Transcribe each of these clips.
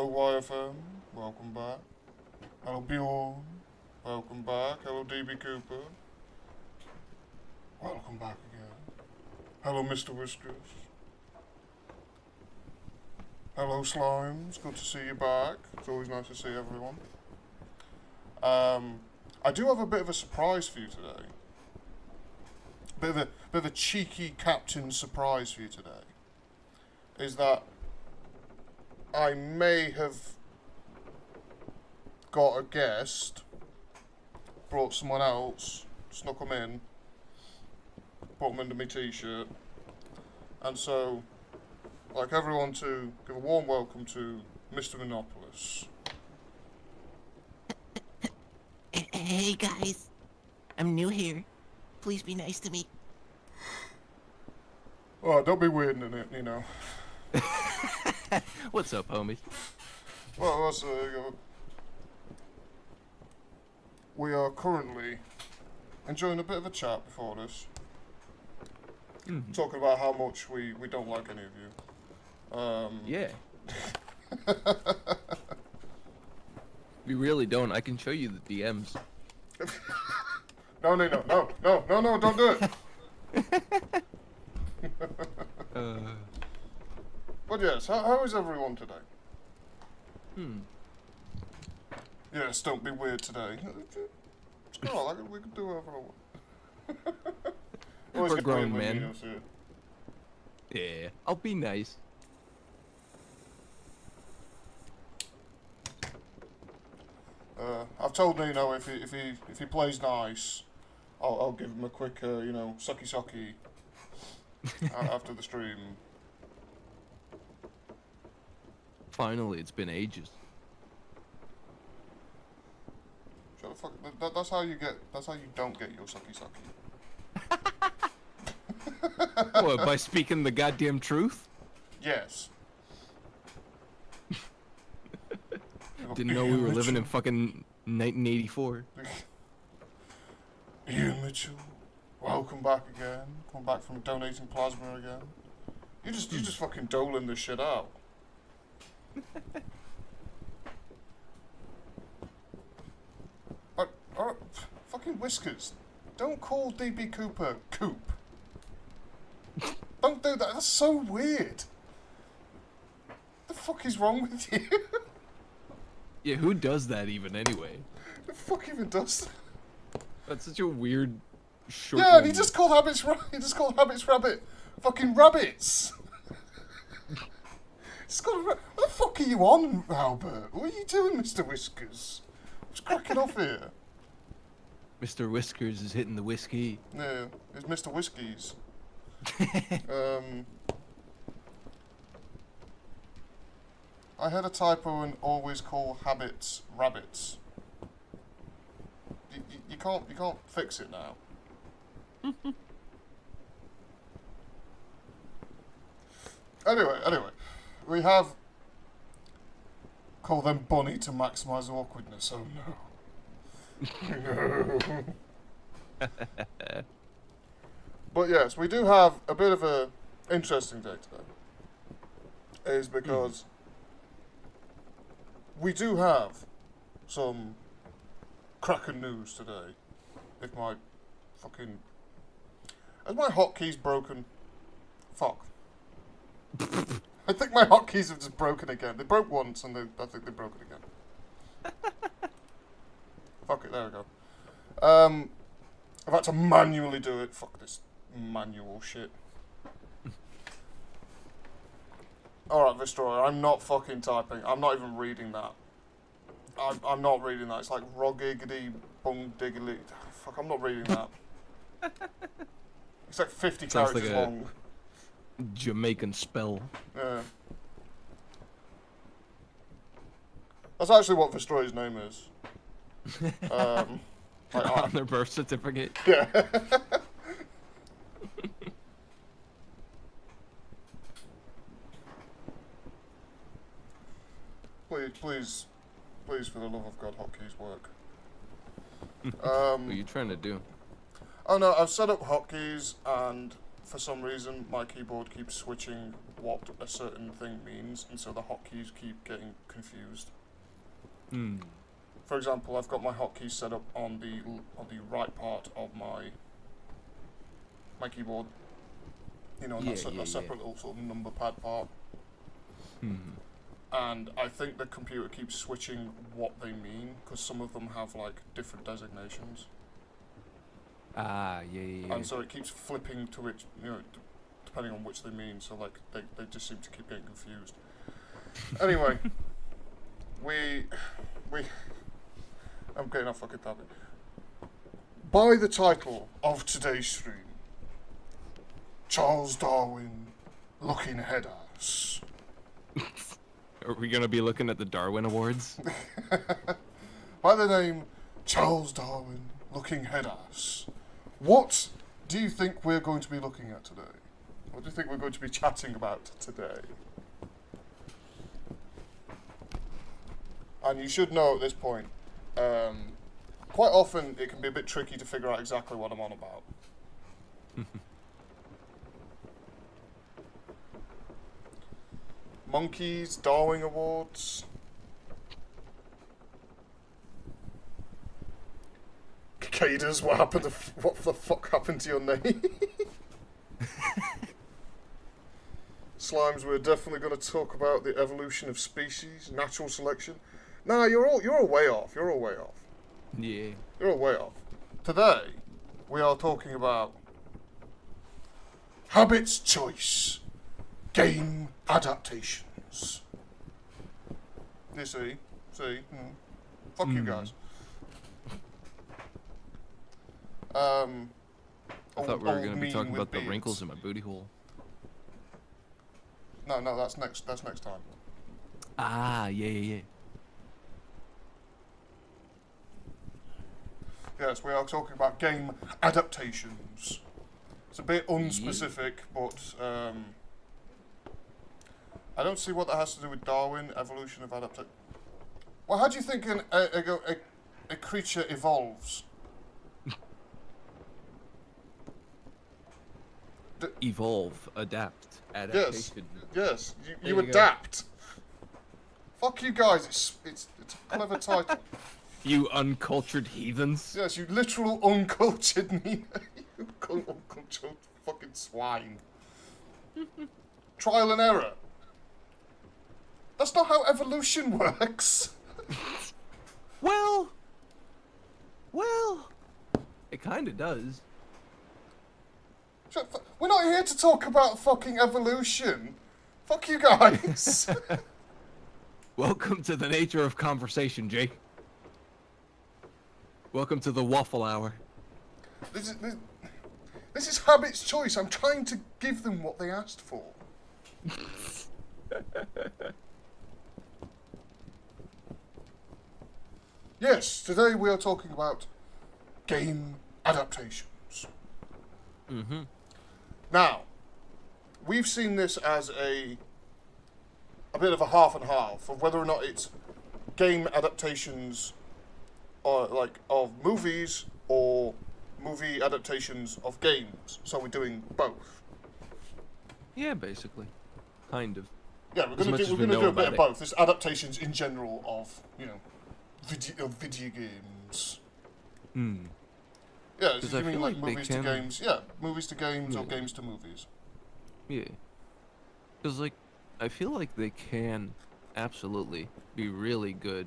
Hello YFM, welcome back. Hello Bjorn, welcome back. Hello DB Cooper, welcome back again. Hello Mr. Whiskers. Hello Slimes, good to see you back. It's always nice to see everyone. I do have a bit of a surprise for you today. Bit of a cheeky captain surprise for you today. Is that I may have got a guest, brought someone else, snuck them in, put them into my t-shirt, and so I'd like everyone to give a warm welcome to Mr. Monopolis. Hey guys, I'm new here. Please be nice to me. Oh, don't be weirding in it, you know. What's up, homie? Well, we are currently enjoying a bit of a chat before this. Mm-hmm. Talking about how much we don't like any of you. Yeah. We really don't. I can show you the DMs. No, don't do it. But yes, how is everyone today? Yes, don't be weird today. It's kind of like we can do whatever I want. We're get grown weird when men. you know, Yeah, I'll be nice. I've told Nino if he plays nice, I'll give him a quick sucky after the stream. Finally, it's been ages. Shut the fuck. That's how you don't get your sucky. What, by speaking the goddamn truth? Yes. Didn't know we were living in fucking 1984. Ian Mitchell, welcome back again. Come back from donating plasma again. You're just fucking doling this shit out. Fucking Whiskers. Don't call DB Cooper Coop. Don't do that. That's so weird. The fuck is wrong with you? Yeah, who does that even anyway? The fuck even does that? That's such a weird short Yeah, and name. he just called Habits Rabbit fucking rabbits. What the fuck are you on, Albert? What are you doing, Mr. Whiskers? What's cracking off here? Mr. Whiskers is hitting the whiskey. Yeah, it's Mr. Whiskies. I had a typo and always call habits rabbits. You can't fix it now. Anyway, we have call them Bonnie to maximise awkwardness. Oh no. No. But yes, we do have a bit of a interesting day today. Is because we do have some Kraken news today. If my fucking... Has my hotkeys broken? Fuck. I think my hotkeys have just broken again. They broke once and I think they broke it again. Fuck it, there we go. I've had to manually do it. Fuck this manual shit. Alright, Destroyer, I'm not fucking typing. I'm not even reading that. I'm not reading that. It's like rogiggity, bung diggly. Fuck, I'm not reading that. It's like 50 Sounds characters like a long. Jamaican spell. Yeah. That's actually what Destroyer's name is. On their birth certificate. Yeah. Please, for the love of God, hotkeys work. What are you trying to do? Oh no, I've set up hotkeys and for some reason, my keyboard keeps switching what a certain thing means, and so the hotkeys keep getting confused. For example, I've got my hotkeys set up on the right part of my keyboard. You know, that separate little sort of number pad part. And I think the computer keeps switching what they mean, because some of them have, like, different designations. Yeah. And so it keeps flipping to which, you know, depending on which they mean, so, like, they just seem to keep getting confused. Anyway, I'm getting off fucking topic. By the title of today's stream, Charles Darwin looking headass. Are we gonna be looking at the Darwin Awards? By the name Charles Darwin looking headass. What do you think we're going to be looking at today? What do you think we're going to be chatting about today? And you should know at this point, quite often it can be a bit tricky to figure out exactly what I'm on about. Monkeys, Darwin Awards. Cicadas, what the fuck happened to your name? Slimes, we're definitely going to talk about the evolution of species, natural selection. Nah, you're all way off. You're all way off. Yeah. You're all way off. Today, we are talking about Habit's Choice. Game adaptations. You see? Fuck you guys. I thought we were going to be talking about the wrinkles in my booty hole. No, that's next time. Yeah. Yes, we are talking about game adaptations. It's a bit unspecific, but I don't see what that has to do with Darwin, evolution of adaptation. Well, how do you think a creature evolves? Evolve, adapt, adaptation. Yes, you adapt. Fuck you guys, it's a clever title. You uncultured heathens. Yes, you literal uncultured uncultured fucking swine. Trial and error. That's not how evolution works. Well, it kinda does. We're not here to talk about fucking evolution. Fuck you guys. Welcome to the nature of conversation, Jake. Welcome to the Waffle Hour. This is Habit's Choice. I'm trying to give them what they asked for. Yes, today we are talking about game adaptations. Now, we've seen this as a bit of a half and half of whether or not it's game adaptations of movies or movie adaptations of games. So we're doing both. Yeah, basically. Kind of. Yeah, we're gonna do a bit of both. There's adaptations in general of, you know, video games. Yeah, so you mean like movies to games? Yeah, movies to games or games to movies. Yeah. Because, like, I feel like they can absolutely be really good,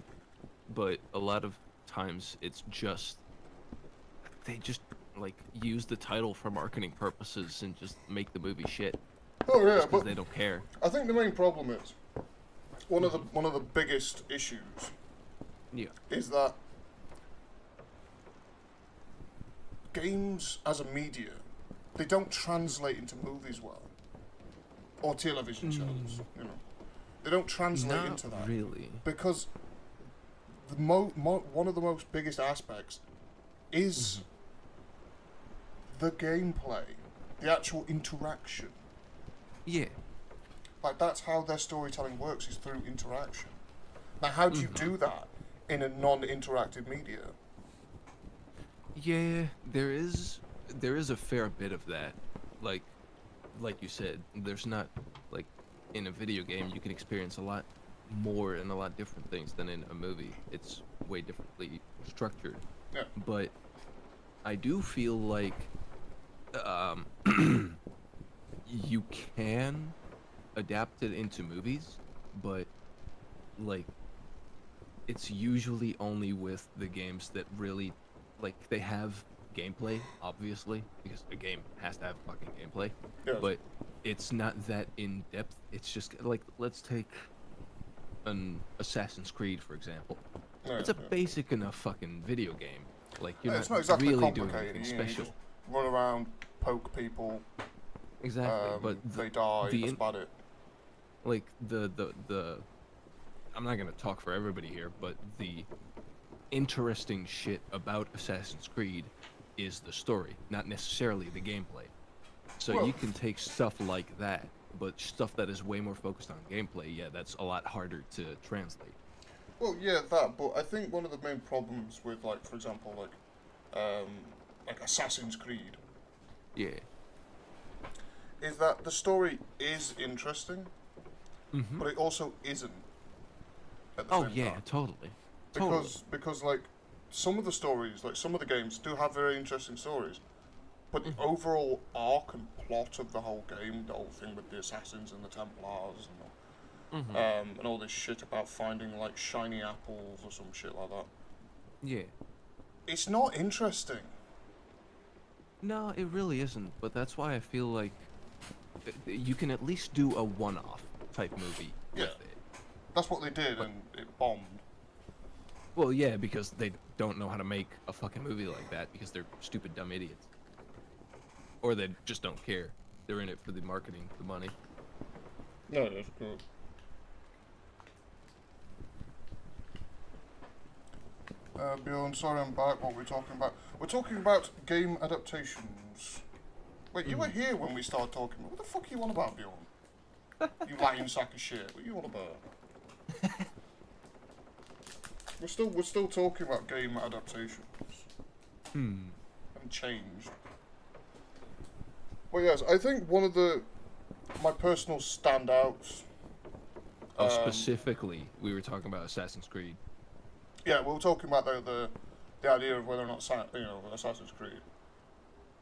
but a lot of times it's just... They just, like, use the title for marketing purposes and just make the movie shit. Oh yeah, because they don't care. I think the main problem is, one of the biggest issues is that games as a media, they don't translate into movies well, or television shows. You know, they don't translate into that really, because the one of the most biggest aspects is the gameplay, the actual interaction. Yeah. Like, that's how their storytelling works, is through interaction. Now, how do you do that in a non-interactive media? Yeah, there is a fair bit of that. Like, like you said, there's not like in a video game you can experience a lot more and a lot different things than in a movie. It's way differently structured. Yeah. But I do feel like um, you can adapt it into movies, but like it's usually only with the games that really like they have gameplay, obviously, because a game has to have fucking gameplay. Yeah. But it's not that in depth. It's just like let's take an Assassin's Creed for example. Yeah, It's a yeah. basic enough fucking video game. Like you're Yeah, not, it's not exactly really doing complicated. anything You know, you special. just run around, poke people. Exactly, but They die. the That's in- about it. like the I'm not gonna talk for everybody here, but the interesting shit about Assassin's Creed is the story, not necessarily the gameplay. So Well- you can take stuff like that, but stuff that is way more focused on gameplay, yeah, that's a lot harder to translate. Well, yeah, that. But I think one of the main problems with, like, for example, like Assassin's Creed, Yeah. is that the story is interesting, Mm-hmm. but it also isn't. At the Oh same yeah, time. totally. Totally. Because like some of the stories, like some of the games, do have very interesting stories, but the overall arc and plot of the whole game, the whole thing with the assassins and the Templars Mm-hmm. and all this shit about finding like shiny apples or some shit like that, Yeah. it's not interesting. No, it really isn't. But that's why I feel like you can at least do a one-off type movie Yeah. with it. That's what they did, and it bombed. Well, yeah, because they don't know how to make a fucking movie like that because they're stupid, dumb idiots. Or they just don't care. They're in it for the marketing, the money. No, that's good. Bjorn, sorry I'm back. What we're talking about? We're talking about game adaptations. Wait, you were here when we started talking. What the fuck are you on about, Bjorn? You lying sack of shit. What are you on about? We're still talking about game adaptations. Haven't changed. Well, yes, I think one of my personal standouts. Oh, specifically, we were talking about Assassin's Creed. Yeah, we were talking about the idea of whether or not Assassin's Creed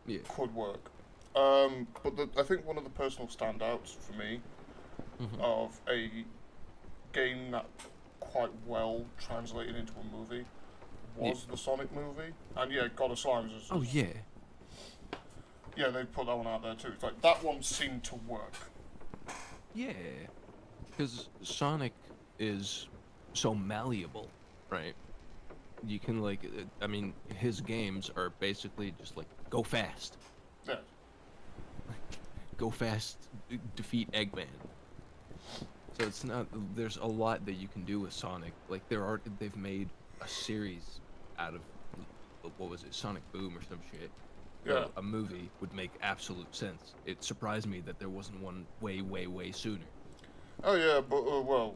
Yeah. could work. But I think one of the personal standouts for me of a game that quite well translated into a movie was the Sonic movie, and yeah, God of Slimes is. Oh, yeah. Yeah, they put that one out there too. It's like that one seemed to work. Yeah. Because Sonic is so malleable, right? You can, like, I mean, his games are basically just like, go fast. Yeah. Go fast, defeat Eggman. So it's not, there's a lot that you can do with Sonic. Like, they've made a series out of, what was it, Sonic Boom or some shit. Yeah. A movie would make absolute sense. It surprised me that there wasn't one way, way, way sooner. Oh yeah, but well,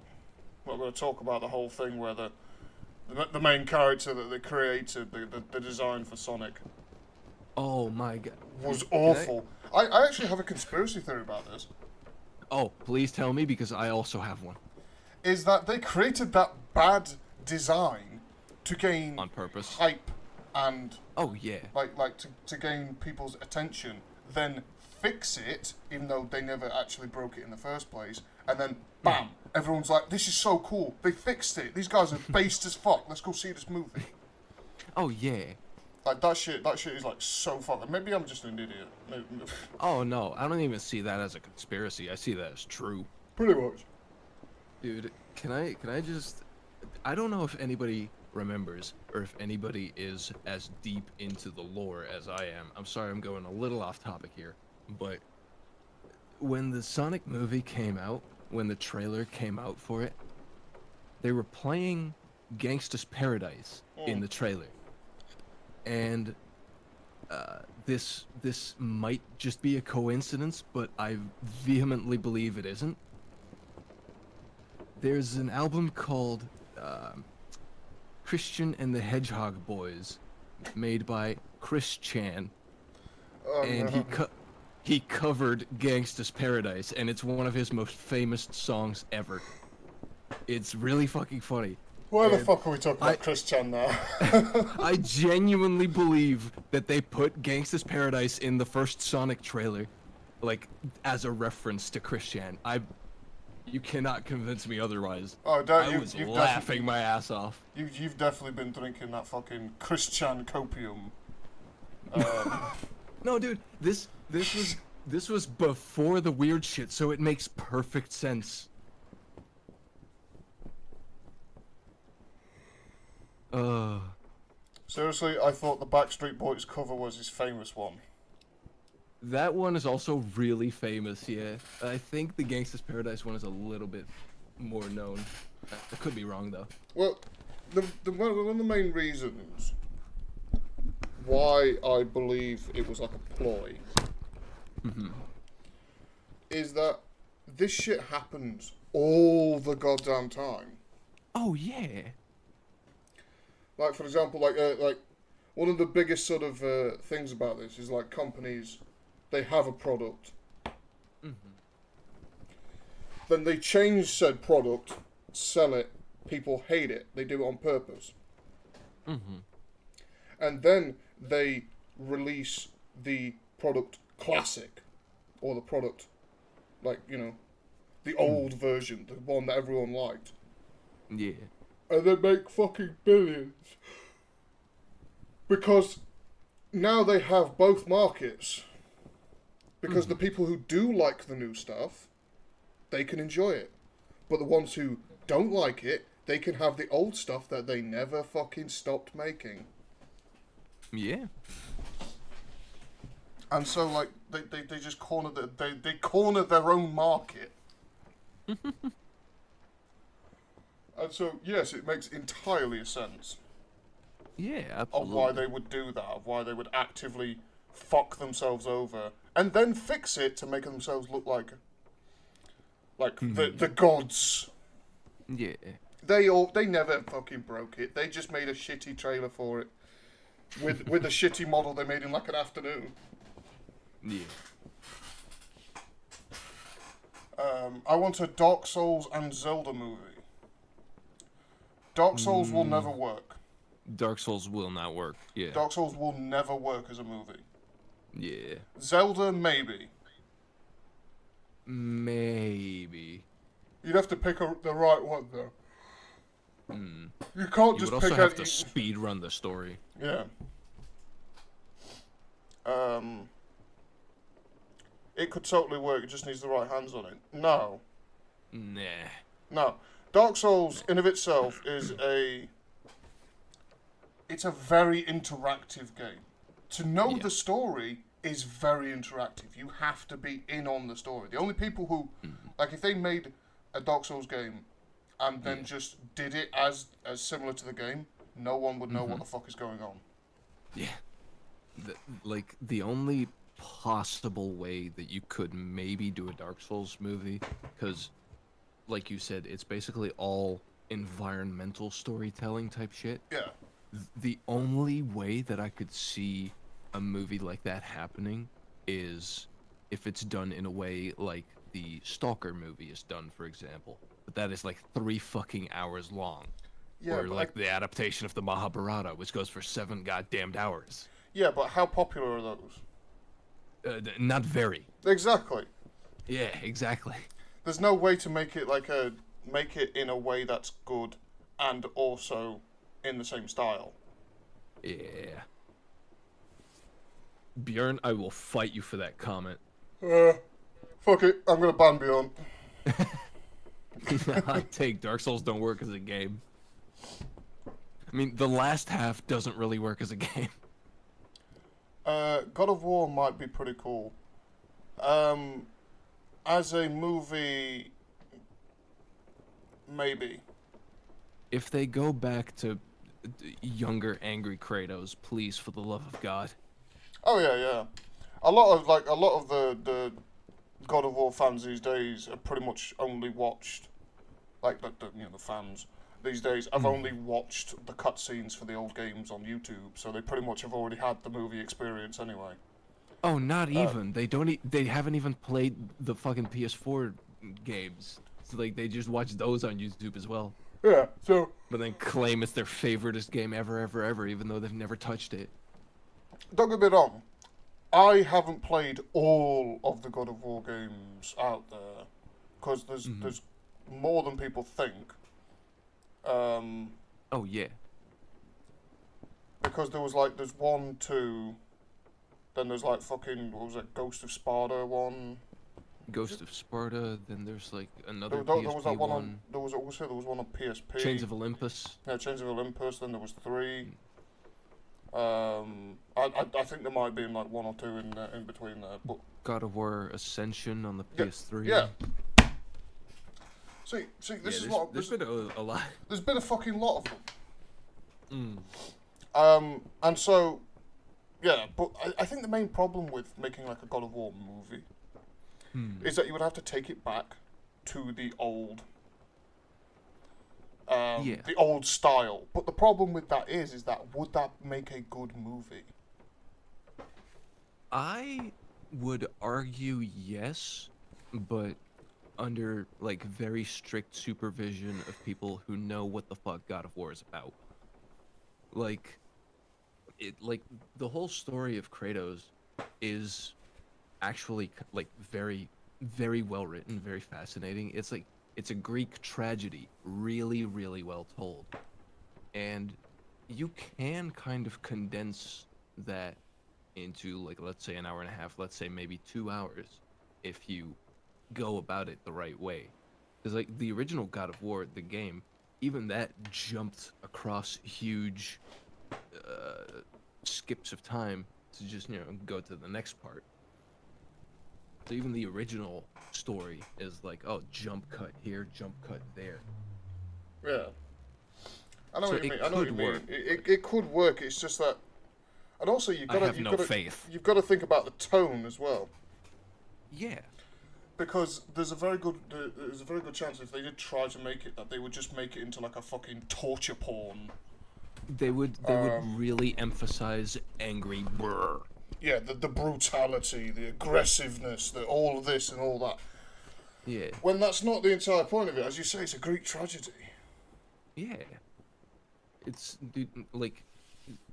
we're going to talk about the whole thing where the main character that they created, the design for Sonic, Oh my god. was Can I- awful. I actually have a conspiracy theory about this. Oh, please tell me because I also have one. Is that they created that bad design to gain On purpose. hype and Oh yeah. like to gain people's attention, then fix it, even though they never actually broke it in the first place, and then bam, everyone's like, this is so cool, they fixed it, these guys are based as fuck, let's go see this movie. Oh yeah. Like that shit is like so fucking. Maybe I'm just an idiot. Maybe, Oh no, I don't even see that as a conspiracy. I see that as true. pretty much. Dude, can I just I don't know if anybody remembers or if anybody is as deep into the lore as I am. I'm sorry I'm going a little off topic here, but when the Sonic movie came out, when the trailer came out for it, they were playing Gangsta's Paradise in the trailer. And this might just be a coincidence, but I vehemently believe it isn't. There's an album called Christian and the Hedgehog Boys, made by Chris Chan, Oh, and no. he covered Gangsta's Paradise, and it's one of his most famous songs ever. It's really fucking funny. Why the And fuck are we talking about Chris Chan now? I genuinely believe that they put Gangsta's Paradise in the first Sonic trailer, like, as a reference to Chris Chan. You cannot convince me otherwise. Oh, don't I you? was You've laughing my ass off. You've definitely been drinking that fucking Chris Chan copium. No, dude, this was before the weird shit, so it makes perfect sense. Seriously, I thought the Backstreet Boys cover was his famous one. That one is also really famous, yeah. I think the Gangsta's Paradise one is a little bit more known. I could be wrong, though. Well, one of the main reasons why I believe it was like a ploy is that this shit happens all the goddamn time. Oh, yeah. Like, for example, like one of the biggest sort of things about this is like companies, they have a product, then they change said product, sell it, people hate it, they do it on purpose, and then they release the product classic, or the product, like, you know, the old version, the one that everyone liked. Yeah. And they make fucking billions. Because now they have both markets. Because the people who do like the new stuff, they can enjoy it. But the ones who don't like it, they can have the old stuff that they never fucking stopped making. Yeah. And so, like, they just corner they corner their own market. And so, yes, it makes entirely sense Yeah, of absolutely. why they would do that, of why they would actively fuck themselves over, and then fix it to make themselves look like the gods. Yeah. They never fucking broke it. They just made a shitty trailer for it, with a shitty model they made in like an afternoon. Yeah. I want a Dark Souls and Zelda movie. Dark Souls will never work. Dark Souls will not work. Yeah. Dark Souls will never work as a movie. Yeah. Zelda, maybe. Maybe. You'd have to pick the right one, though. You can't You just would pick also have out... to speed run the story. Yeah. It could totally work, it just needs the right hands on it. No. Nah. No. Dark Souls, in of itself, is it's a very interactive game. To know the story is very interactive. You have to be in on the story. The only people who, like, if they made a Dark Souls game and then just did it as similar to the game, no one would know what the fuck is going on. Yeah. The only possible way that you could maybe do a Dark Souls movie, because, like you said, it's basically all environmental storytelling type shit. Yeah. The only way that I could see a movie like that happening is if it's done in a way like the Stalker movie is done, for example. But that is like 3 fucking hours long. Yeah, or but like the adaptation of the Mahabharata, which goes for 7 goddamned hours. Yeah, but how popular are those? Not very. Exactly. Yeah, exactly. There's no way to make it make it in a way that's good and also in the same style. Yeah. Bjorn, I will fight you for that comment. Fuck it, I'm gonna ban Bjorn. Hot take, Dark Souls don't work as a game. I mean, the last half doesn't really work as a game. God of War might be pretty cool. As a movie, maybe. If they go back to younger, angry Kratos, please, for the love of God. Oh yeah. A lot of the God of War fans these days have pretty much only watched, like the fans these days have only watched the cutscenes for the old games on YouTube, so they pretty much have already had the movie experience anyway. Oh, not even. They don't. They haven't even played the fucking PS4 games. So like they just watch those on YouTube as well. Yeah. So But then claim it's their favoriteest game ever, even though they've never touched it. don't get me wrong. I haven't played all of the God of War games out there because there's more than people think. Oh yeah. Because there's 1, 2, then there's like fucking, what was it, Ghost of Sparta one. Ghost of Sparta. Then there's like another There PSP was that one one. on, there was one on PSP. Chains of Olympus. Yeah, Chains of Olympus. Then there was 3. I think there might be like 1 or 2 in between there, but God of War Ascension on the PS3. yeah. See, this is what there's been a lot. There's been a fucking lot of them. Mm. And so, yeah, but I think the main problem with making like a God of War movie is that you would have to take it back to the old, the old style. But the problem with that is that would that make a good movie? I would argue yes, but under like very strict supervision of people who know what the fuck God of War is about. Like the whole story of Kratos is actually like very, very well written, very fascinating. It's a Greek tragedy, really, really well told, and you can kind of condense that into like, let's say an hour and a half, let's say maybe 2 hours, if you go about it the right way. Because like the original God of War, the game, even that jumped across huge skips of time to just, go to the next part. So even the original story is like, oh, jump cut here, jump cut there. Yeah. I know So what you it mean. I know what you could mean. work. it could work. It's just that, and also I have no faith. You've got to think about the tone as well. Yeah. Because there's a very good chance if they did try to make it that they would just make it into like a fucking torture porn. They would really emphasize angry brr. Yeah, the brutality, the aggressiveness, all of this and all that. Yeah. When that's not the entire point of it, as you say, it's a Greek tragedy. Yeah. It's like,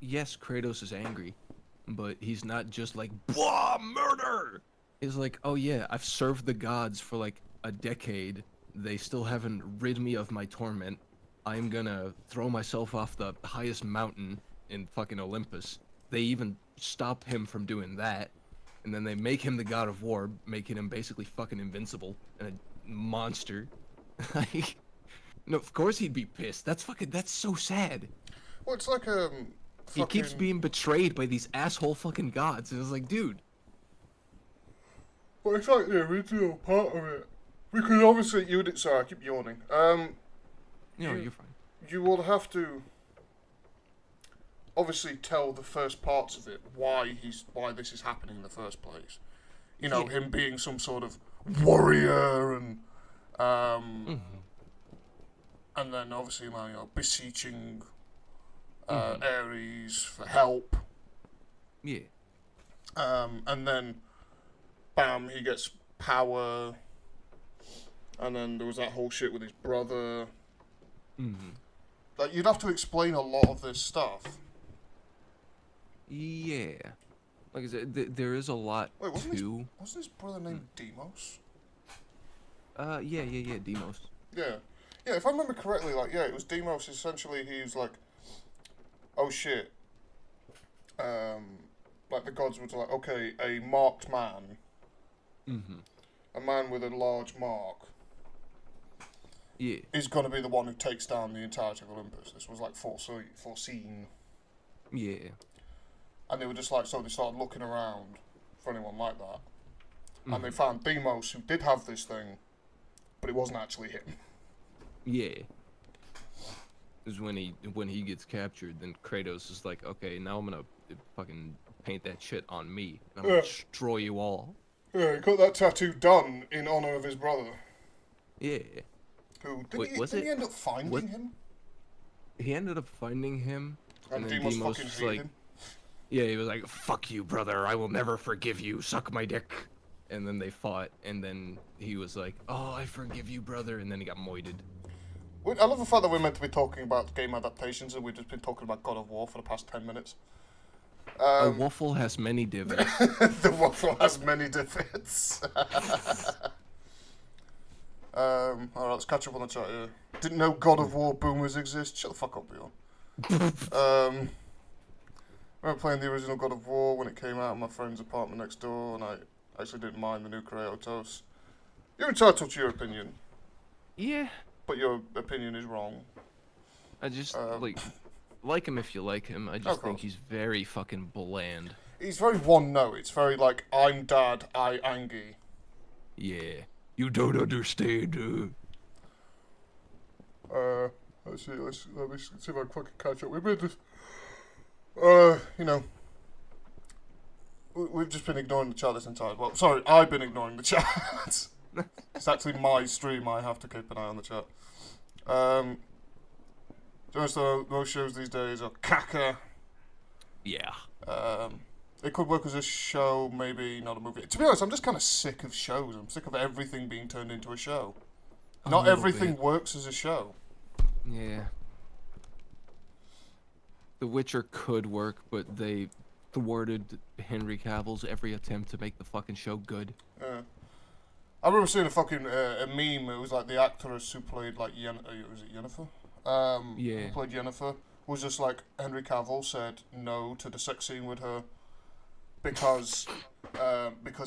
yes, Kratos is angry, but he's not just like blah murder. He's like, oh yeah, I've served the gods for like a decade. They still haven't rid me of my torment. I'm gonna throw myself off the highest mountain in fucking Olympus. They even stop him from doing that, and then they make him the God of War, making him basically fucking invincible and a monster. Like, no, of course he'd be pissed. That's so sad. Well, it's like He keeps being betrayed by these asshole fucking gods, and it's like, dude. Well, it's like the original part of it. Because obviously sorry, I keep yawning. No, you're fine. You will have to obviously tell the first parts of it, why this is happening in the first place. You know, him being some sort of warrior and and then obviously beseeching Ares for help. Yeah. And then bam, he gets power. And then there was that whole shit with his brother. Like, you'd have to explain a lot of this stuff. Yeah. Like I said, there is a lot Wasn't to... his brother named Deimos? Yeah, Deimos. Yeah. Yeah, if I remember correctly, it was Deimos. Essentially, he was like, oh shit. Like, the gods were like, okay, a marked man. A man with a large mark. Yeah. Is going to be the one who takes down the entirety of Olympus. This was like foreseen. Yeah. And they were just like, so they started looking around for anyone like that. And they found Deimos, who did have this thing, but it wasn't actually him. Yeah. Because when he gets captured, then Kratos is like, okay, now I'm gonna fucking paint that shit on me. And I'm gonna destroy you all. Yeah, he got that tattoo done in honor of his brother. Yeah. Who, Did he end up finding him? He ended up finding him, And then Deimos Deimos fucking was hated like, him. Yeah, he was like, "Fuck you, brother. I will never forgive you. Suck my dick." And then they fought, and then he was like, "Oh, I forgive you, brother." And then he got moited. I love the fact that we're meant to be talking about game adaptations and we've just been talking about God of War for the past 10 minutes. A waffle has many divots. The waffle has many divots. Alright, let's catch up on the chat here. Didn't know God of War boomers exist. Shut the fuck up, Bjorn. I remember playing the original God of War when it came out in my friend's apartment next door, and I actually didn't mind the new Kratos. You're entitled to your opinion, Yeah, but your opinion is wrong. I just like him if you like him. I just think course. he's very fucking bland. He's very one note. It's very like, I'm dad, I Angie. Yeah, you don't understand. Let's see. Let me see if I can fucking catch up. We've been just, you know, we've just been ignoring the chat this entire. Well, sorry, I've been ignoring the chat. It's actually my stream. I have to keep an eye on the chat. Just most shows these days are caca. Yeah. It could work as a show, maybe not a movie. To be honest, I'm just kind of sick of shows. I'm sick of everything being turned into a show. Not everything works as a show. Yeah. The Witcher could work, but they thwarted Henry Cavill's every attempt to make the fucking show good. Yeah. I remember seeing a fucking a meme. It was like the actress who played like was it Yennefer? Yeah. Who played Yennefer was just like Henry Cavill said no to the sex scene with her because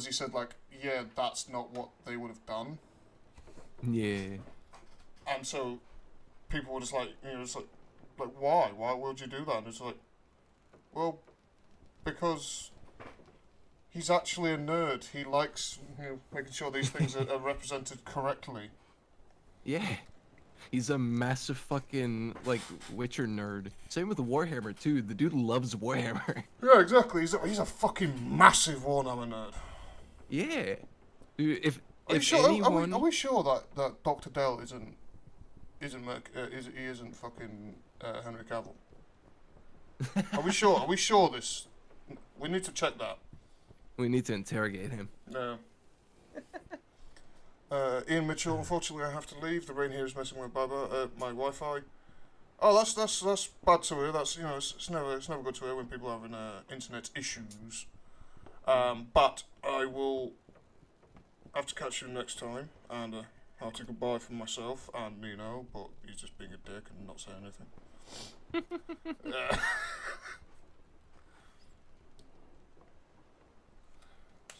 he said like, yeah, that's not what they would have done. Yeah. And so people were just like, you know, it's like why? Why would you do that? And it's like, well, because he's actually a nerd. He likes, you know, making sure these things are represented correctly. Yeah. He's a massive fucking, like, Witcher nerd. Same with Warhammer, too. The dude loves Warhammer. Yeah, exactly. He's a fucking massive Warhammer nerd. Yeah. Dude, if anyone... Are we sure that Dr. Dell isn't fucking Henry Cavill? Are we sure? Are we sure this? We need to check that. We need to interrogate him. No. Ian Mitchell, unfortunately I have to leave. The rain here is messing with my Wi-Fi. Oh, that's bad to hear. That's, you know, it's never good to hear when people are having internet issues. But I will have to catch you next time, and I'll take a goodbye from myself and Nino, but he's just being a dick and not saying anything.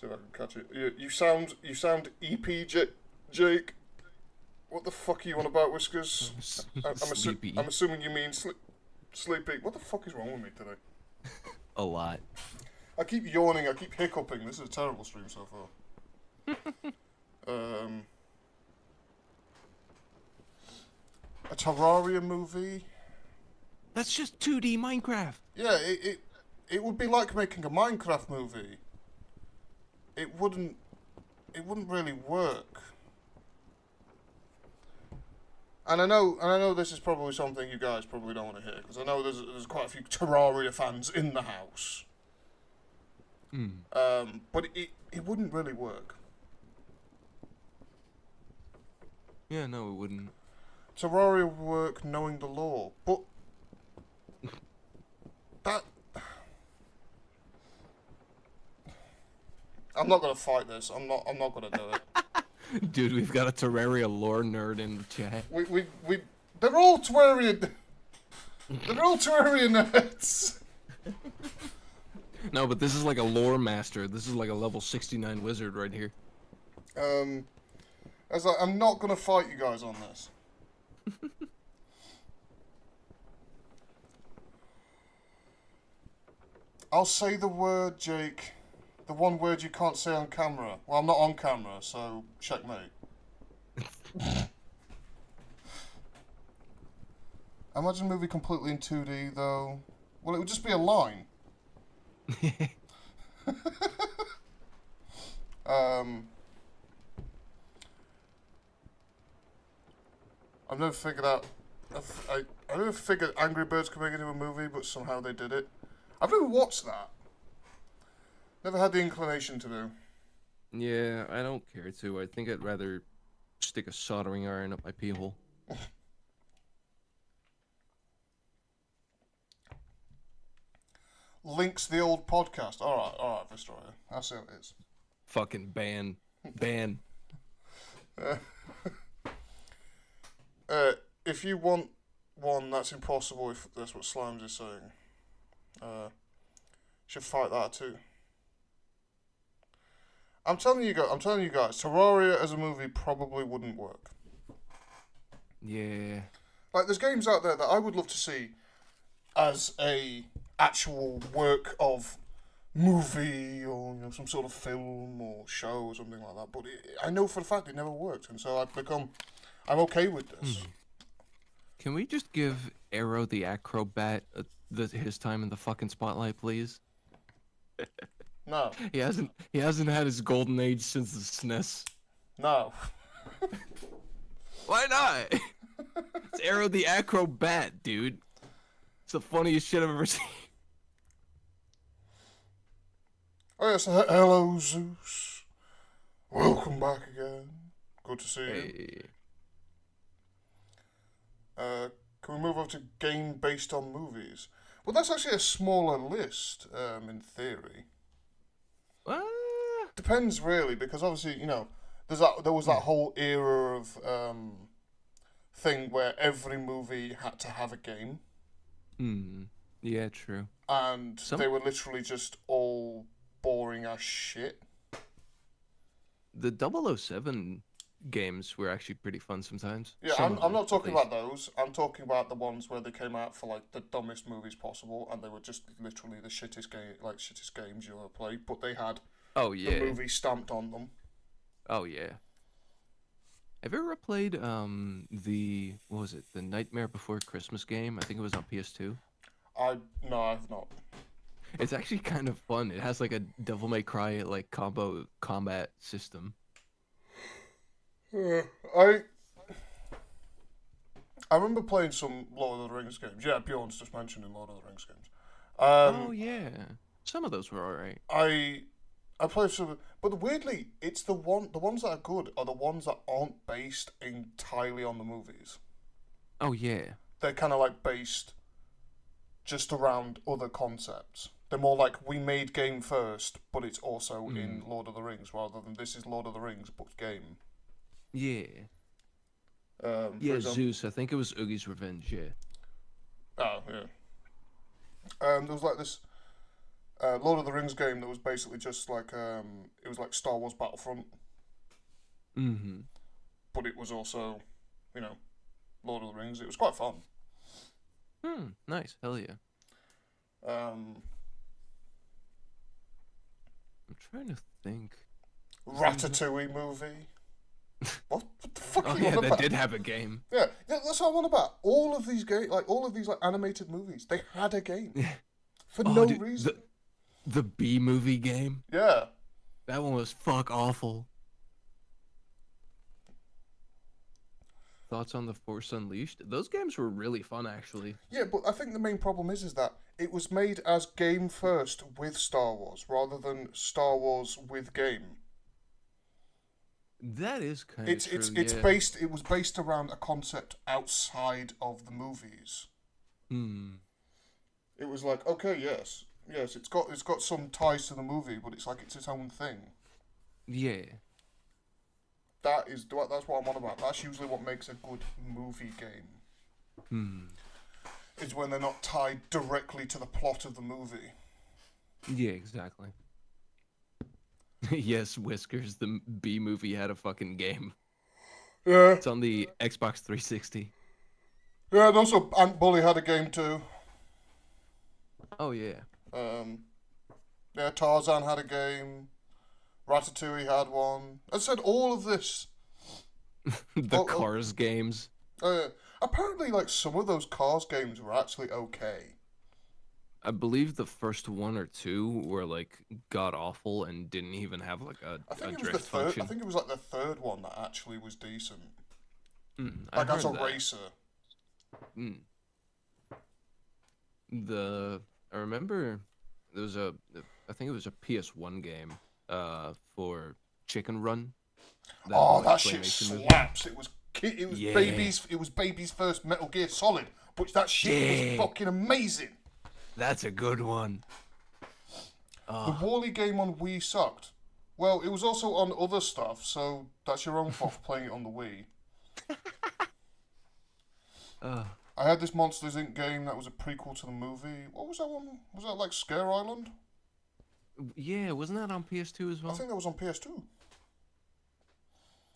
See if I can catch it. You sound EP, Jake. What the fuck are you on about, Whiskers? Sleepy. I'm assuming you mean sleepy. What the fuck is wrong with me today? A lot. I keep yawning. I keep hiccuping. This is a terrible stream so far. A Terraria movie. That's just 2D Minecraft. Yeah, it would be like making a Minecraft movie. It wouldn't really work. And I know this is probably something you guys probably don't want to hear, because I know there's quite a few Terraria fans in the house. But it wouldn't really work. Yeah, no, it wouldn't. Terraria would work knowing the lore, but that... I'm not gonna fight this. I'm not gonna do it. Dude, we've got a Terraria lore nerd in the chat. They're all Terraria. They're all Terraria nerds. No, but this is like a lore master. This is like a level 69 wizard right here. I'm not gonna fight you guys on this. I'll say the word, Jake. The one word you can't say on camera. Well, I'm not on camera, so checkmate. Imagine a movie completely in 2D, though. Well, it would just be a line. I've never figured out... I never figured Angry Birds could make it into a movie, but somehow they did it. I've never watched that. Never had the inclination to do. Yeah, I don't care to. I think I'd rather stick a soldering iron up my pee hole. Links the old podcast. Alright, Destroyer. That's how it is. Fucking ban. Ban. If you want one that's impossible, if that's what Slimes is saying, you should fight that too. I'm telling you guys, Terraria as a movie probably wouldn't work. Yeah. Like, there's games out there that I would love to see as a actual work of movie or some sort of film or show or something like that. But I know for a fact it never worked, and so I'm okay with this. Can we just give Arrow the Acrobat his time in the fucking spotlight, please? No. He hasn't had his golden age since the SNES. No. Why not? It's Arrow the Acrobat, dude. It's the funniest shit I've ever seen. Oh yes, hello Zeus. Welcome back again. Good to see you. Hey. Can we move on to game based on movies? Well, that's actually a smaller list, in theory. Depends really, because obviously, there was that whole era of thing where every movie had to have a game. Yeah, true. And they were literally just all boring as shit. The 007 games were actually pretty fun sometimes. Yeah, I'm not talking about those. I'm talking about the ones where they came out for like the dumbest movies possible, and they were just literally the shittest games you'll ever play. But they had the movie stamped on them. Oh yeah. Have you ever played the Nightmare Before Christmas game? I think it was on PS2. No, I've not. It's actually kind of fun. It has like a Devil May Cry like combo combat system. I remember playing some Lord of the Rings games. Yeah, Bjorn's just mentioned in Lord of the Rings games. Oh yeah, some of those were alright. I played some, but weirdly, it's the ones that are good are the ones that aren't based entirely on the movies. Oh yeah, they're kind of like based just around other concepts. They're more like we made game first, but it's also in Lord of the Rings, rather than this is Lord of the Rings but game. Yeah. Zeus. I think it was Oogie's Revenge. Yeah. Oh yeah. There was like this Lord of the Rings game that was basically just like it was like Star Wars Battlefront. But it was also, Lord of the Rings. It was quite fun. Nice. Hell yeah. I'm trying to think. Ratatouille movie. What the fuck? Oh yeah, they did have a game. Yeah, that's what I'm on about. All of these animated movies, they had a game for no reason. The B movie game. Yeah, that one was fuck awful. Thoughts on The Force Unleashed? Those games were really fun, actually. Yeah, but I think the main problem is that it was made as game first with Star Wars, rather than Star Wars with game. That is kind of true. It was based around a concept outside of the movies. It was like, okay, yes, it's got some ties to the movie, but it's like it's its own thing. Yeah. That's what I'm on about. That's usually what makes a good movie game. Is when they're not tied directly to the plot of the movie. Yeah, exactly. Yes, Whiskers, the B movie had a fucking game. Yeah. It's on the Xbox 360. Yeah, and also Ant Bully had a game too. Oh yeah. Yeah, Tarzan had a game. Ratatouille had one. I said all of this. Cars games. Apparently, like some of those Cars games were actually okay. I believe the first one or two were like god awful and didn't even have like a drift function. I think it was like the third one that actually was decent. Like as a racer. I remember there was a, I think it was a PS1 game, for Chicken Run. Oh, like, that shit claymation movie. slaps. Yeah. It was baby's first Metal Gear Solid, but that shit was fucking amazing. That's a good one. The Wall-E game on Wii sucked. Well, it was also on other stuff, so that's your own fault for playing it on the Wii. I had this Monsters Inc. game that was a prequel to the movie. What was that one? Was that like Scare Island? Yeah, wasn't that on PS2 as well? I think that was on PS2.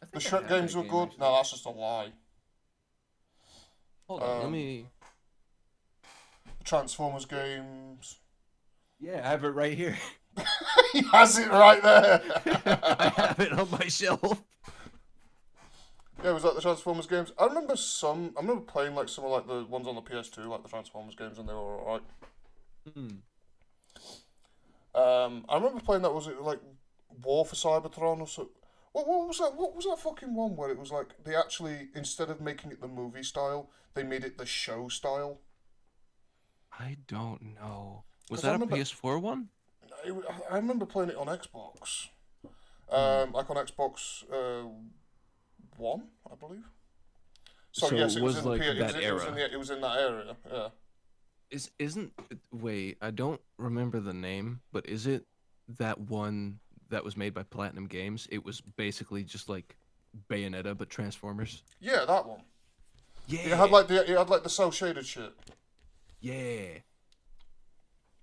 I The think I Shrek had games that were game, good. actually. No, that's just a lie. Hold on, let me. The Transformers games. Yeah, I have it right here. He has it right there. I have it on my shelf. Yeah, it was like the Transformers games. I remember playing like some of like the ones on the PS2, like the Transformers games, and they were alright. I remember playing that. Was it like War for Cybertron or so? What was that? What was that fucking one where it was like they actually, instead of making it the movie style, they made it the show style? I don't know. Was 'Cause I that remember- a PS4 one? I remember playing it on Xbox. Like on Xbox One, I believe. So yes, it was in like the that era. It was in that area. Yeah. Isn't wait, I don't remember the name, but is it that one that was made by Platinum Games? It was basically just like Bayonetta but Transformers. Yeah, that one. Yeah. It had like the cel shaded shit. Yeah.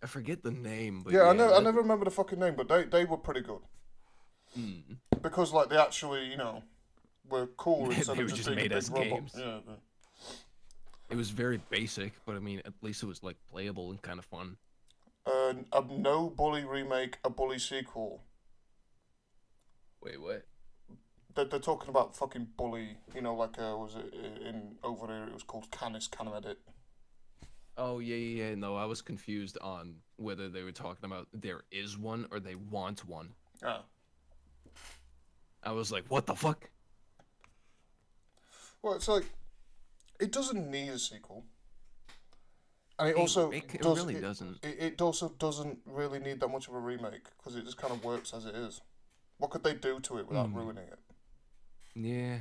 I forget the name, but Yeah, I that- never remember the fucking name, but they were pretty good. Because like they actually, were cool They instead were of just just being made a as big robot. games. Yeah. It was very basic, but I mean, at least it was like playable and kind of fun. A no Bully remake, a Bully sequel. Wait, what? They're talking about fucking Bully. Like was it in over there? It was called Canis Canemedit. Oh, yeah. No, I was confused on whether they were talking about there is one or they want one. Yeah. I was like, what the fuck? Well, it's like it doesn't need a sequel, and it also it does, really doesn't. It also doesn't really need that much of a remake because it just kind of works as it is. What could they do to it without ruining it? Yeah.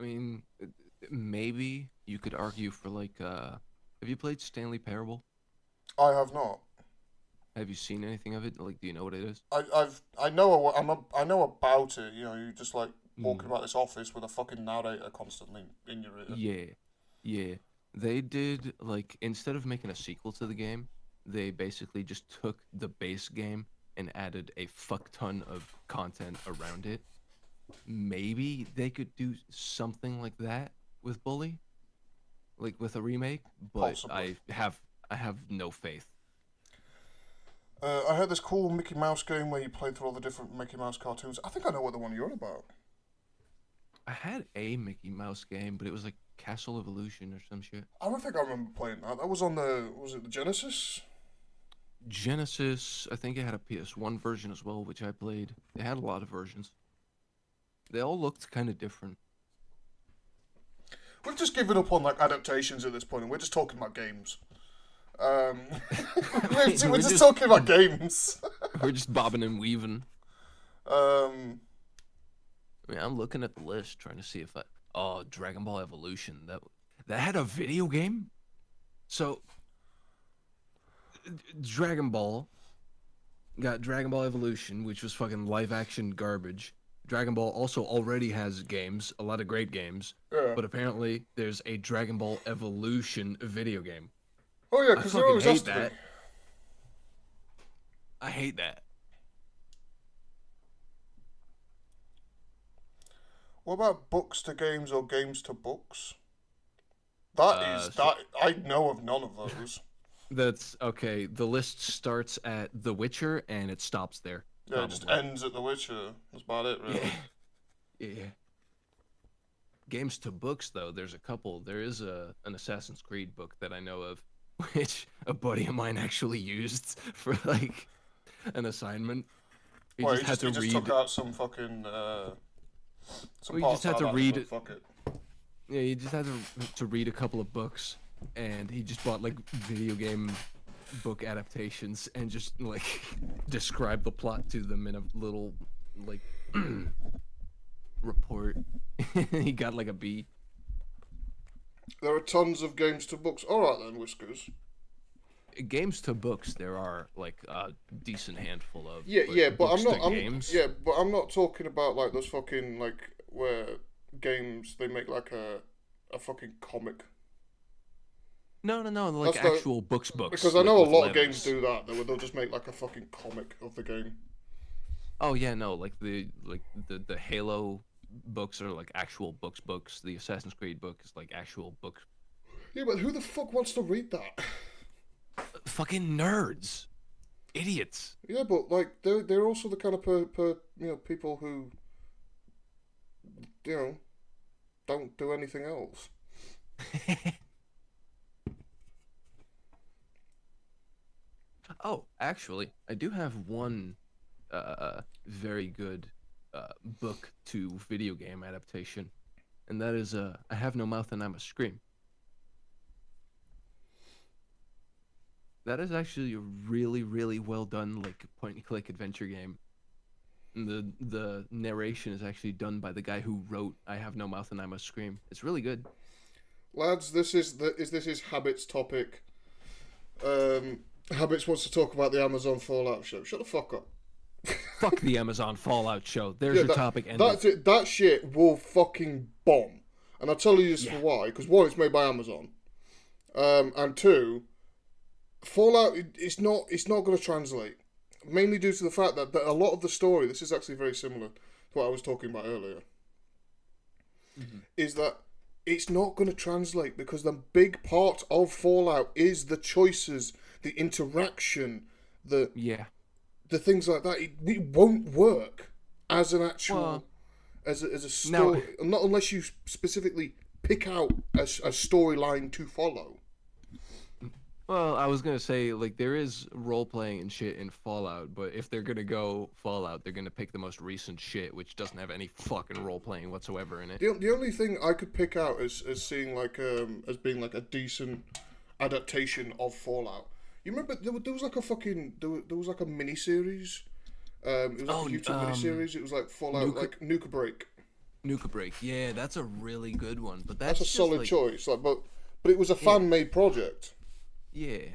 I mean, maybe you could argue for like, have you played Stanley Parable? I have not. Have you seen anything of it? Like, do you know what it is? I know about it. You're just like walking about this office with a fucking narrator constantly in your ear. Yeah. They did, like, instead of making a sequel to the game, they basically just took the base game and added a fuck ton of content around it. Maybe they could do something like that with Bully, like with a remake, but Possibly. I have no faith. I heard this cool Mickey Mouse game where you play through all the different Mickey Mouse cartoons. I think I know what the one you're on about. I had a Mickey Mouse game, but it was like Castle Evolution or some shit. I don't think I remember playing that. That was on was it the Genesis? Genesis, I think it had a PS1 version as well, which I played. It had a lot of versions. They all looked kind of different. We've just given up on like adaptations at this point, and we're just talking about games. We're just talking about games. We're just bobbing and weaving. I mean, I'm looking at the list, trying to see if oh, Dragon Ball Evolution. That had a video game? So, Dragon Ball got Dragon Ball Evolution, which was fucking live-action garbage. Dragon Ball also already has games, a lot of great games, but apparently there's a Dragon Ball Evolution video game. Oh yeah, because there always has to be. I hate that. What about books to games or games to books? That I know of none of those. That's okay. The list starts at The Witcher and it stops there. Yeah, it just ends at The Witcher. That's about it, really. Yeah. Games to books, though, there's a couple. There is an Assassin's Creed book that I know of, which a buddy of mine actually used for like an assignment. He just took out some fucking. He just had to read it. Fuck it. Yeah, he just had to read a couple of books, and he just bought like video game book adaptations and just like describe the plot to them in a little like report. He got like a B. There are tons of games to books. All right then, Whiskers. Games to books, there are like a decent handful of. Yeah, but I'm books not. to games. Yeah, but I'm not talking about like those fucking like where games they make like a fucking comic. No, like That's the- actual books. Because I like, know a with lot of letters. games do that. They'll just make like a fucking comic of the game. Oh yeah, no, like the Halo books are like actual books. The Assassin's Creed book is like actual books. Yeah, but who the fuck wants to read that? Fucking nerds, idiots. Yeah, but like they're also the kind of people who don't do anything else. Oh, actually, I do have one very good book to video game adaptation, and that is I Have No Mouth and I Must Scream. That is actually a really, really well done like point and click adventure game. And the narration is actually done by the guy who wrote I Have No Mouth and I Must Scream. It's really good. Lads, this is Habit's topic. Habits wants to talk about the Amazon Fallout show. Shut the fuck up. Fuck the Amazon Fallout show. There's your topic ended. That's it. That shit will fucking bomb. And I'll tell you this for why. Because one, it's made by Amazon. And two, Fallout, it's not going to translate. Mainly due to the fact that a lot of the story, this is actually very similar to what I was talking about earlier, is that it's not going to translate because the big part of Fallout is the choices, the interaction, the things like that. It won't work as an actual, as a story, not unless you specifically pick out a storyline to follow. Well, I was gonna say, like, there is role-playing and shit in Fallout, but if they're gonna go Fallout, they're gonna pick the most recent shit, which doesn't have any fucking role-playing whatsoever in it. The only thing I could pick out as seeing like as being like a decent adaptation of Fallout. You remember there was like a fucking there was like a mini series. It was like a YouTube mini series. It was like Fallout like Nuka Break. Nuka Break, yeah, that's a really good one, but That's a just, solid like, choice. Like, but it was a fan-made project. Yeah,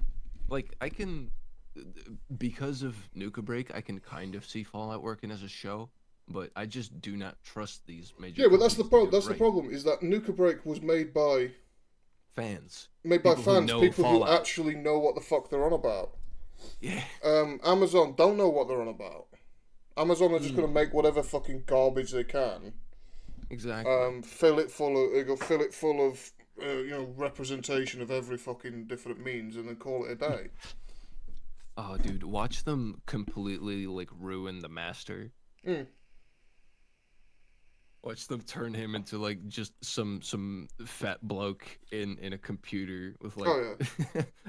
like I can, because of Nuka Break, I can kind of see Fallout working as a show, but I just do not trust these major. Yeah, but that's the companies to do problem. it That's the right. problem. Is that Nuka Break was made by Fans. people who Fallout. actually know what the fuck they're on about. Yeah. Amazon don't know what they're on about. Amazon are just gonna make whatever fucking garbage they can. Exactly. Fill it full of representation of every fucking different means, and then call it a day. Oh, dude, watch them completely like ruin the master. Watch them turn him into like just some fat bloke in a computer with like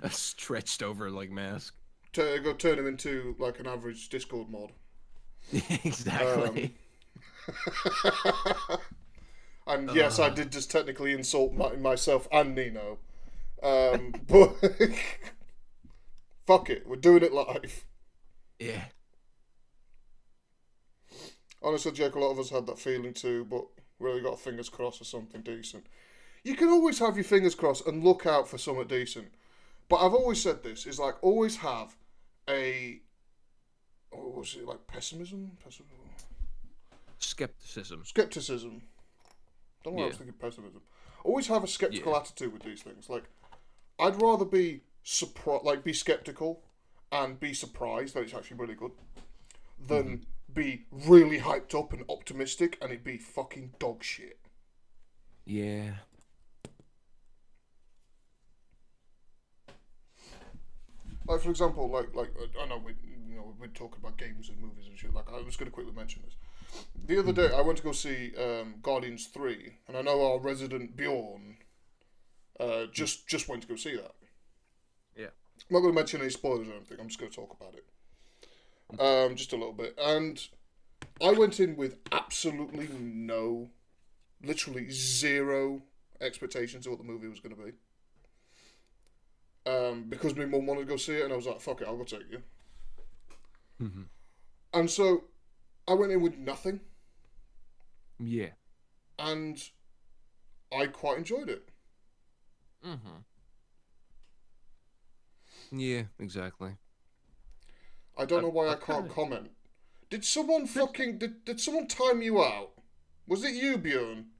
a stretched over like mask. Go turn him into like an average Discord mod. Exactly. And yes, I did just technically insult myself and Nino. But fuck it, we're doing it live. Yeah. Honestly, Jake, a lot of us had that feeling too, but really got our fingers crossed for something decent. You can always have your fingers crossed and look out for something decent. But I've always said this, is like always have what was it, like pessimism? Skepticism. Don't know why I was thinking pessimism. Always have a skeptical attitude with these things. Like, I'd rather be be skeptical and be surprised that it's actually really good than be really hyped up and optimistic and it be fucking dog shit. Yeah. Like, for example, like I know we're talking about games and movies and shit. Like, I was going to quickly mention this. The other day, I went to go see Guardians 3, and I know our resident Bjorn just went to go see that. Yeah. I'm not going to mention any spoilers or anything. I'm just going to talk about it. Just a little bit. And I went in with absolutely literally zero expectations of what the movie was going to be. because my mum wanted to go see it, and I was like, fuck it, I'll go take you. Mhm. And so I went in with nothing, Yeah. and I quite enjoyed it. Mhm. Yeah, exactly. I don't know why I I've can't kinda- comment. Did someone fucking did someone time you out? Was it you, Bjorn?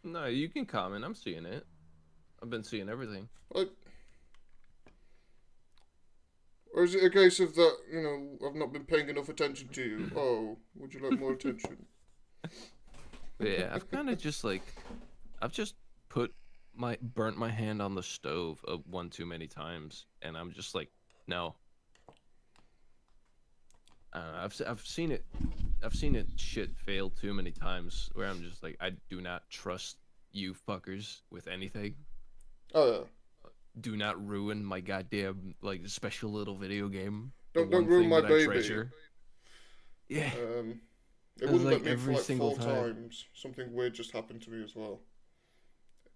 No, you can comment. I'm seeing it. I've been seeing everything. Like, or is it a case of that, I've not been paying enough attention to you? Oh, would you like more attention? But yeah, I've kind of just like, I've just burnt my hand on the stove one too many times, and I'm just like, no. I've seen it, shit fail too many times where I'm just like, I do not trust you fuckers with anything. Oh yeah. Do not ruin my goddamn like special little video game. The Don't one ruin thing my that I baby. treasure. Yeah. It It's wouldn't like let me for every like single 4 time. times. Something weird just happened to me as well.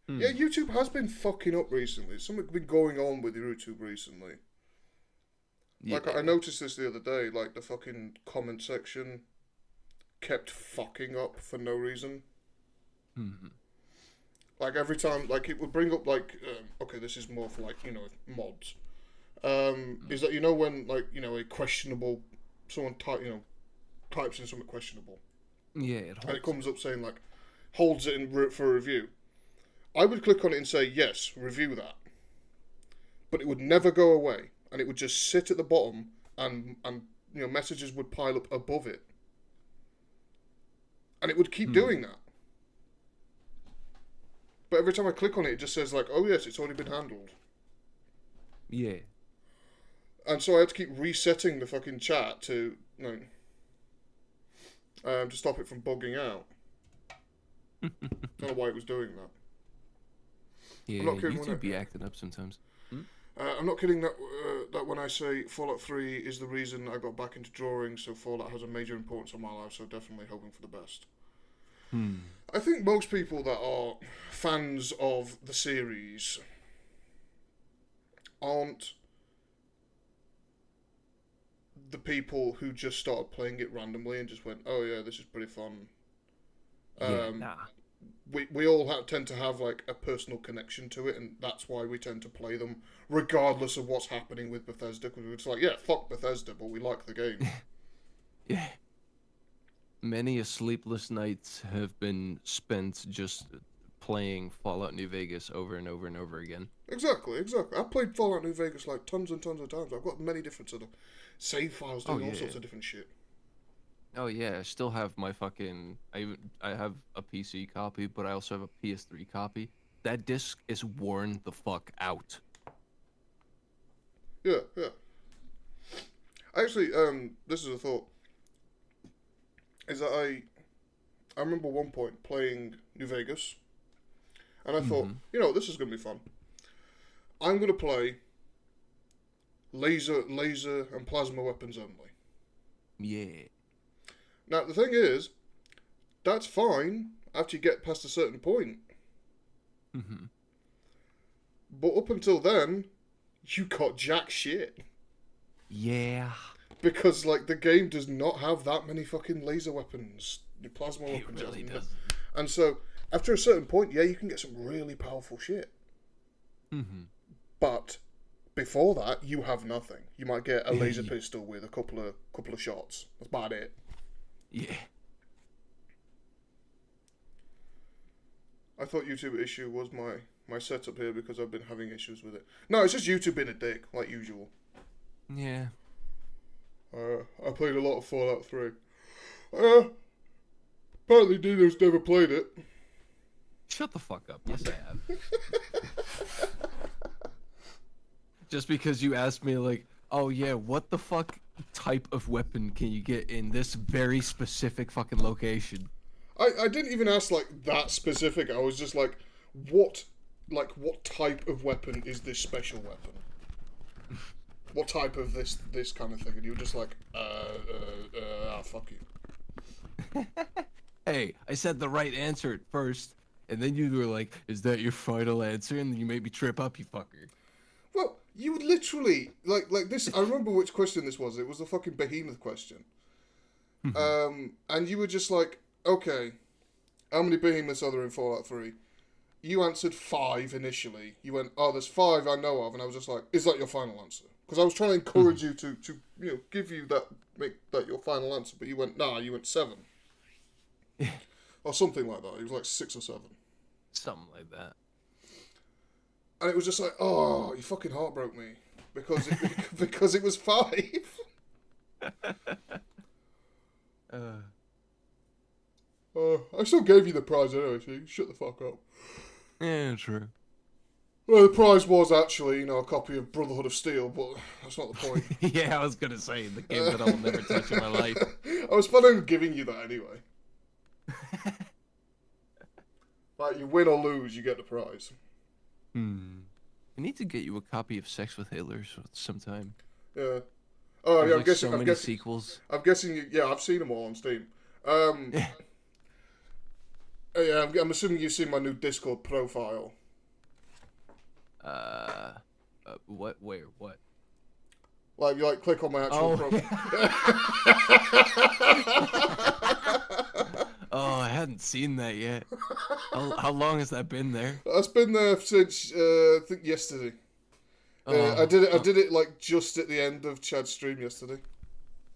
Hmm. Yeah, YouTube has been fucking up recently. Something's been going on with YouTube recently. Like, I Yeah. noticed this the other day, like, the fucking comment section kept fucking up for no reason. Mhm. Like, every time, like, it would bring up, like, okay, this is more for, like, mods. Is that, when, like, a questionable, someone types in something questionable, Yeah, it and it holds. comes up saying, like, holds it for a review. I would click on it and say, yes, review that. But it would never go away, and it would just sit at the bottom, and messages would pile up above it. And it would keep doing that. But every time I click on it, it just says, like, oh yes, it's already been handled. Yeah. And so I had to keep resetting the fucking chat to stop it from bugging out. Don't know why it was doing that. Yeah, I'm not kidding when YouTube be acting up sometimes. I'm not kidding that when I say Fallout 3 is the reason I got back into drawing, so Fallout has a major importance in my life, so definitely hoping for the best. I think most people that are fans of the series aren't the people who just started playing it randomly and just went, oh yeah, this is pretty fun. Yeah, nah. We all tend to have like a personal connection to it, and that's why we tend to play them regardless of what's happening with Bethesda, because it's like, yeah, fuck Bethesda, but we like the game. Yeah. Many a sleepless nights have been spent just playing Fallout New Vegas over and over and over again. Exactly. I played Fallout New Vegas like tons and tons of times. I've got many different sort of save files doing all sorts of different shit. Oh yeah, I still have my fucking. I have a PC copy, but I also have a PS3 copy. That disc is worn the fuck out. Yeah. Actually, this is a thought. Is that I remember one point playing New Vegas, and I thought, this is gonna be fun. I'm gonna play laser and plasma weapons only. Yeah. Now the thing is, that's fine after you get past a certain point. But up until then, you got jack shit. Yeah. Because like the game does not have that many fucking laser weapons, plasma It weapons. really does. And so after a certain point, yeah, you can get some really powerful shit. But before that, you have nothing. You might get a laser pistol with a couple of shots. That's about it. Yeah. I thought YouTube issue was my setup here because I've been having issues with it. No, it's just YouTube being a dick, like usual. Yeah. I played a lot of Fallout 3. Apparently Dino's never played it. Shut the fuck up. Yes, I have. Just because you asked me, like, oh yeah, what the fuck type of weapon can you get in this very specific fucking location? I didn't even ask like that specific. I was just like, what type of weapon is this special weapon? What type of this kind of thing? And you were just like, fuck you. Hey, I said the right answer at first, and then you were like, is that your final answer? And then you made me trip up, you fucker. Well, You would literally like this. I remember which question this was. It was the fucking behemoth question. And you were just like, okay, how many behemoths are there in Fallout 3? You answered 5 initially. You went, oh, there's 5 I know of, and I was just like, is that your final answer? Because I was trying to encourage you to give you that, make that your final answer, but you went, nah, you went 7. Or something like that. It was like 6 or 7. Something like that. And it was just like, oh, you fucking heartbroke me. Because it was 5. I still gave you the prize anyway, so you shut the fuck up. Yeah, true. Well, the prize was actually, a copy of Brotherhood of Steel, but that's not the point. Yeah, I was gonna say the game that I'll never touch in my life. I was planning on giving you that anyway. Like, you win or lose, you get the prize. I need to get you a copy of Sex with Hitler sometime. Yeah. Oh, yeah, There's so many sequels. I'm guessing I've seen them all on Steam. Yeah, I'm assuming you've seen my new Discord profile. What? Where? What? Like, you click on my actual profile. Oh, I hadn't seen that yet. How long has that been there? That's been there since I think yesterday. I did it like just at the end of Chad's stream yesterday.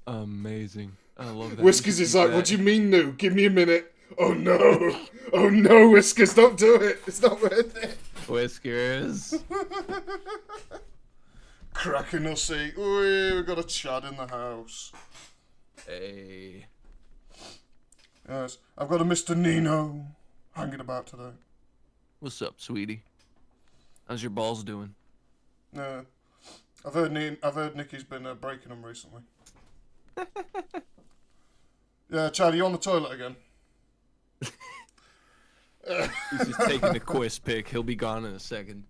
Amazing. I love that. Whiskers is like, what do you mean new? Give me a minute. Oh no. Oh no, Whiskers, don't do it. It's not worth it. Whiskers. Kraken will see. Ooh, we've got a Chad in the house. Hey. Yes, I've got a Mr. Nino hanging about today. What's up, sweetie? How's your balls doing? I've heard Nikki's been breaking them recently. Yeah, Chad, are you on the toilet again? He's just taking a quiz pic. He'll be gone in a second.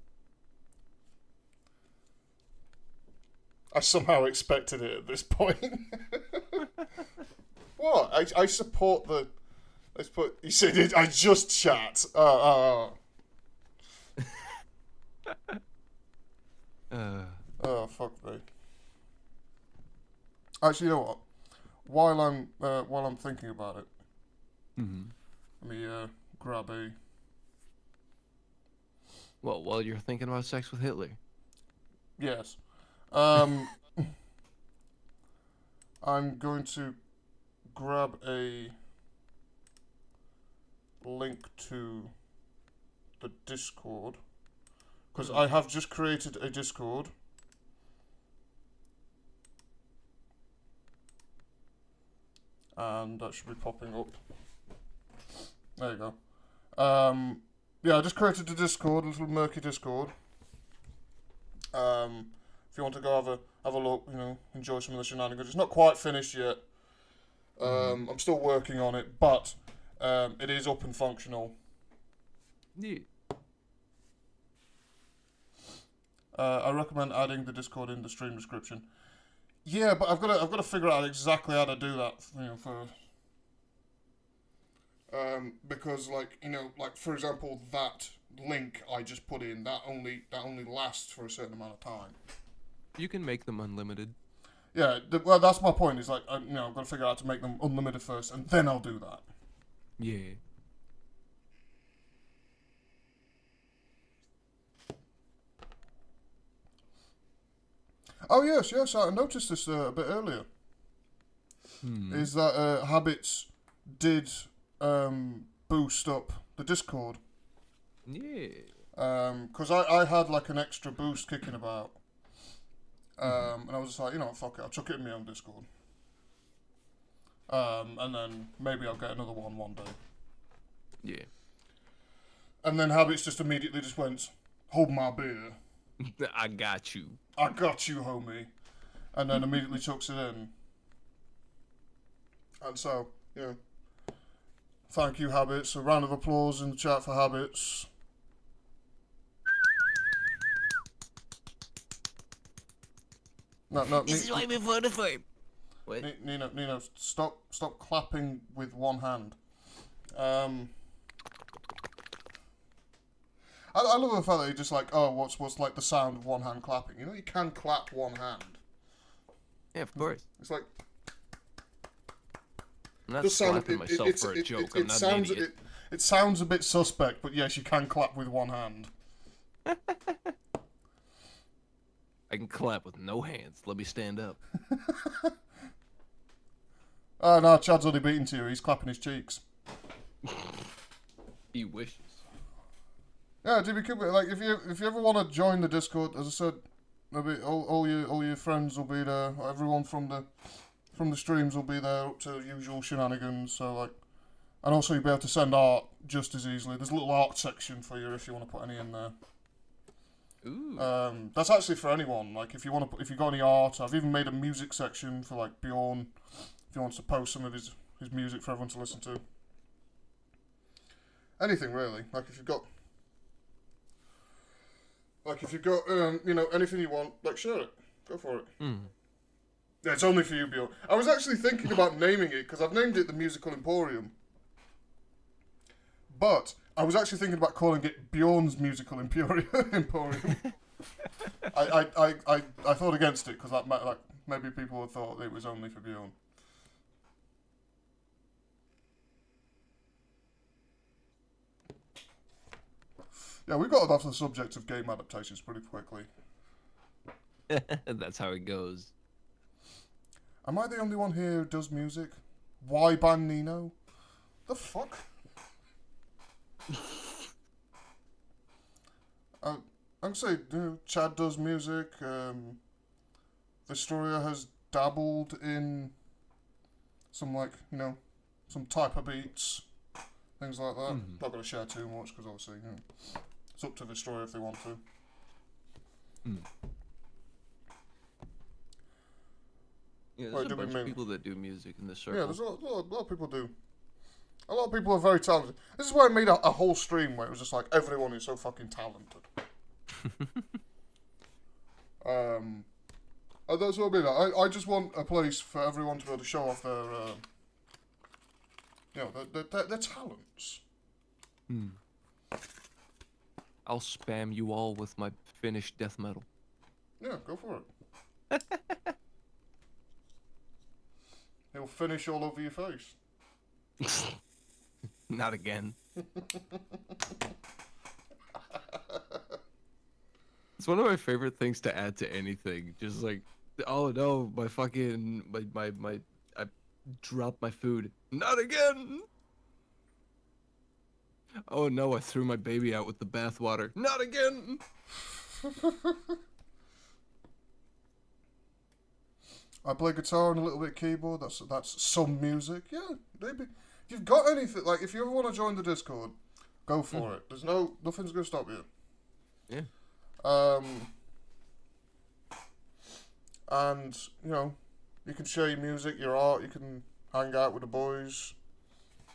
I somehow expected it at this point. What? I support the... You said I just chat. Oh, fuck me. Actually, you know what? While I'm thinking about it, let me grab a... Well, while you're thinking about Sex with Hitler. Yes. I'm going to grab a link to the Discord, because I have just created a Discord. And that should be popping up. There you go. Yeah, I just created a Discord, a little Murky Discord. If you want to go have a look, enjoy some of the shenanigans. It's not quite finished yet. I'm still working on it, but it is up and functional. Yeah. I recommend adding the Discord in the stream description. Yeah, but I've got to figure out exactly how to do that, first. Because like for example, that link I just put in, that only lasts for a certain amount of time. You can make them unlimited. Yeah, well, that's my point. Is like, I've got to figure out how to make them unlimited first, and then I'll do that. Yeah. Oh yes, I noticed this a bit earlier. Is that Habits did boost up the Discord? Yeah. Because I had like an extra boost kicking about. And I was just like, fuck it, I'll chuck it in my own Discord. And then maybe I'll get another one day. Yeah. And then Habits just immediately just went, hold my beer. I got you. I got you, homie. And then immediately chucks it in. And so, thank you, Habits. A round of applause in the chat for Habits. No, This is why we voted for him. What? Nino, stop clapping with one hand. I love the fact that he just like, oh, what's like the sound of one hand clapping? You know, you can clap one hand. Yeah, of course. It's like. I'm not Does sound, slapping myself for a joke. I'm not sounds, an idiot. It sounds a bit suspect, but yes, you can clap with one hand. I can clap with no hands. Let me stand up. Oh no, Chad's already beaten to you. He's clapping his cheeks. He wishes. Yeah, DB Cooper. Like if you ever want to join the Discord, as I said, maybe all your friends will be there. Everyone from the streams will be there up to usual shenanigans. So like, and also you'll be able to send art just as easily. There's a little art section for you if you want to put any in there. Ooh. That's actually for anyone. Like if you got any art, I've even made a music section for like Bjorn, if he wants to post some of his music for everyone to listen to. Anything really. Like if you've got anything you want, like share it. Go for it. Yeah, it's only for you, Bjorn. I was actually thinking about naming it because I've named it the Musical Emporium. But I was actually thinking about calling it Bjorn's Musical Emporium. I thought against it because like maybe people had thought it was only for Bjorn. Yeah, we got off the subject of game adaptations pretty quickly. That's how it goes. Am I the only one here who does music? Why ban Nino? The fuck? I'm gonna say, Chad does music. Vistoria has dabbled in some some type of beats, things like that. Not gonna share too much because obviously, it's up to Vistoria if they want to. Yeah, there's a bunch of people that do music in this circle. Yeah, there's a lot of people do. A lot of people are very talented. This is why I made a whole stream where it was just like, everyone is so fucking talented. That's what I mean. I just want a place for everyone to be able to show off their talents. I'll spam you all with my Finnish death metal. Yeah, go for it. He'll finish all over your face. Not again. It's one of my favorite things to add to anything. Just like, oh no, my fucking my I dropped my food. Not again. Oh no, I threw my baby out with the bathwater. Not again. I play guitar and a little bit of keyboard. That's some music. Yeah, maybe. If you've got anything, like if you ever want to join the Discord, go for it. There's nothing's gonna stop you. Yeah. And you can share your music, your art. You can hang out with the boys.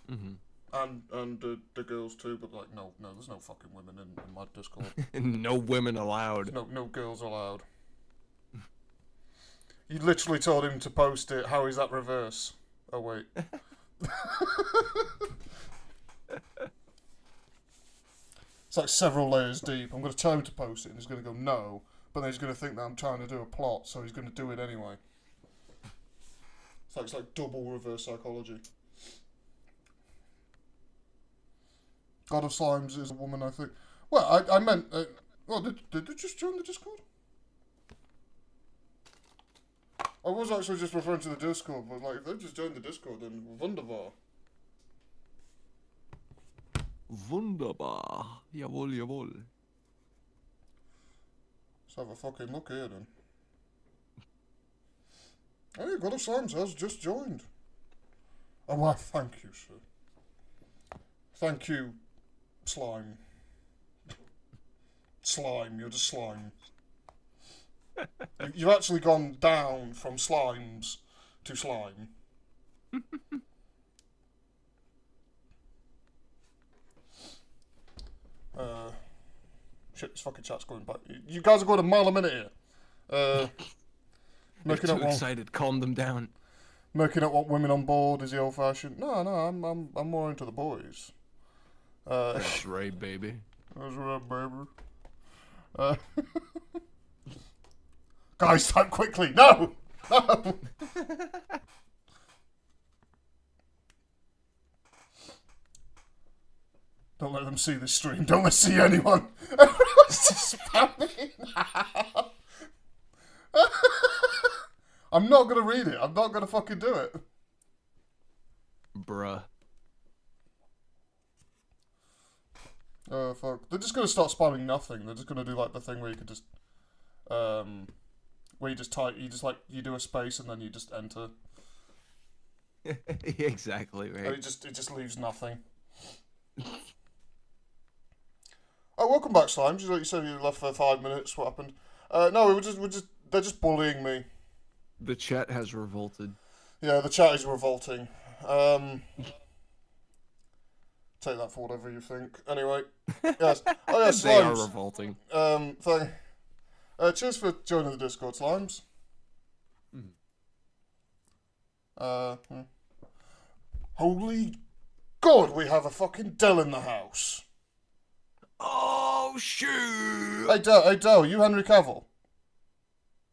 And the girls too. But like no, there's no fucking women in my Discord. No women allowed. No girls allowed. You literally told him to post it. How is that reverse? Oh, wait. It's like several layers deep. I'm going to tell him to post it, and he's going to go, no. But then he's going to think that I'm trying to do a plot, so he's going to do it anyway. It's like double reverse psychology. God of Slimes is a woman, I think. Well, I meant... did they just join the Discord? I was actually just referring to the Discord, but like, if they just joined the Discord, then wunderbar. Wunderbar. Jawohl, jawohl. Let's have a fucking look here then. Oh yeah, God of Slimes has just joined. Oh, why, thank you, sir. Thank you, slime. Slime, you're just slime. You've actually gone down from slimes to slime. Shit, this fucking chat's going back. You guys are going a mile a minute here. You're too excited. Calm them down. Making up what women on board is the old-fashioned. No, I'm more into the boys. That's right, baby. That's right, baby. Guys, type quickly. No! No! Don't let them see this stream. Don't let see anyone. Everyone's just spamming now. I'm not going to read it. I'm not going to fucking do it. Bruh. Oh, fuck. They're just going to start spamming nothing. They're just going to do, like, the thing where you could just... where you just type... You do a space and then you just enter. Exactly, right. And it just leaves nothing. Oh, welcome back, Slimes. You said you left for 5 minutes. What happened? No, they're just bullying me. The chat has revolted. Yeah, the chat is revolting. Take that for whatever you think. Anyway, yes. Oh yeah, Slimes. They are revolting. Cheers for joining the Discord, Slimes. Holy God, we have a fucking Dell in the house. Oh shoot! Hey Dell, you Henry Cavill?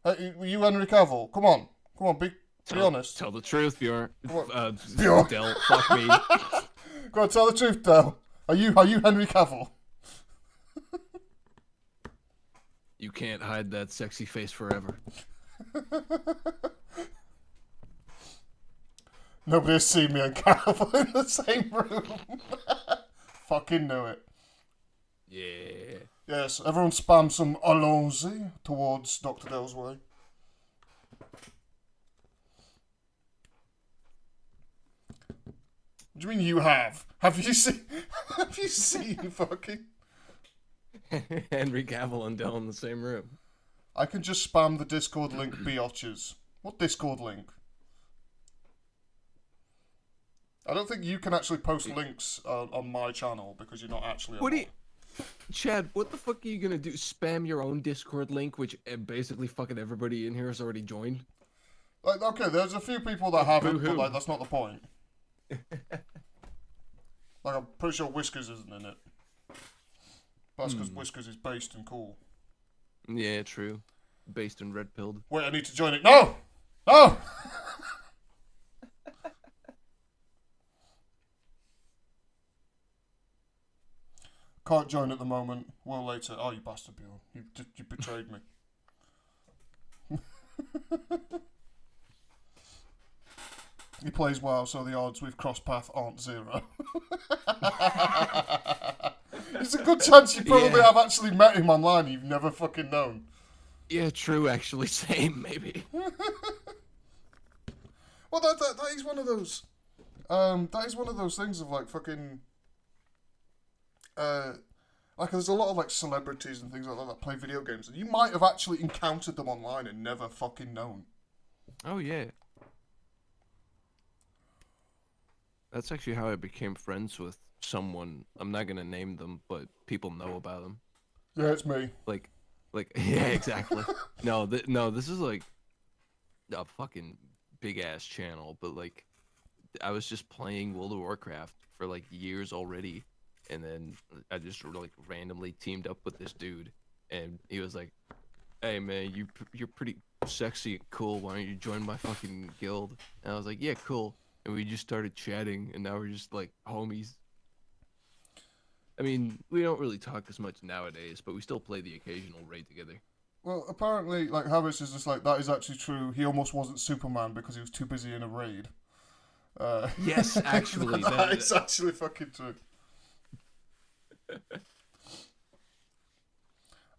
Hey, you Henry Cavill? Come on, be honest. Tell the truth, Bjorn. Bjorn. Del, fuck me. Go on, tell the truth, Dell. Are you Henry Cavill? You can't hide that sexy face forever. Nobody has seen me and Cavill in the same room. Fucking knew it. Yeah. Yes, everyone spam some allons-y towards Dr. Dell's way. What do you mean you have? Have you seen fucking... Henry Cavill and Del in the same room. I can just spam the Discord link, biotches. What Discord link? I don't think you can actually post links on my channel because you're not actually... What do you... Chad, what the fuck are you gonna do? Spam your own Discord link, which basically fucking everybody in here has already joined? Like, okay, there's a few people that haven't, but like, that's not the point. Like, I'm pretty sure Whiskers isn't in it. That's because Whiskers is based and cool. Yeah, true. Based and red-pilled. Wait, I need to join it. No! No! Can't join at the moment. Well, later. Oh, you bastard, Bjorn. You betrayed me. He plays WoW, so the odds we've crossed path aren't 0. It's a good chance you probably have actually met him online and you've never fucking known. Yeah, true, actually. Same, maybe. Well, that is one of those... that is one of those things of, like, fucking... like, there's a lot of, like, celebrities and things like that play video games, and you might have actually encountered them online and never fucking known. Oh, yeah. That's actually how I became friends with someone. I'm not gonna name them, but people know about them. Yeah, it's me. Like, yeah, exactly. No, this is, like, a fucking big-ass channel, but, like, I was just playing World of Warcraft for, like, years already. And then I just like randomly teamed up with this dude, and he was like, "Hey man, you're pretty sexy and cool. Why don't you join my fucking guild?" And I was like, "Yeah, cool." And we just started chatting, and now we're just like homies. I mean, we don't really talk as much nowadays, but we still play the occasional raid together. Well, apparently, like Harris is just like that is actually true. He almost wasn't Superman because he was too busy in a raid. Yes, actually, that is actually fucking true.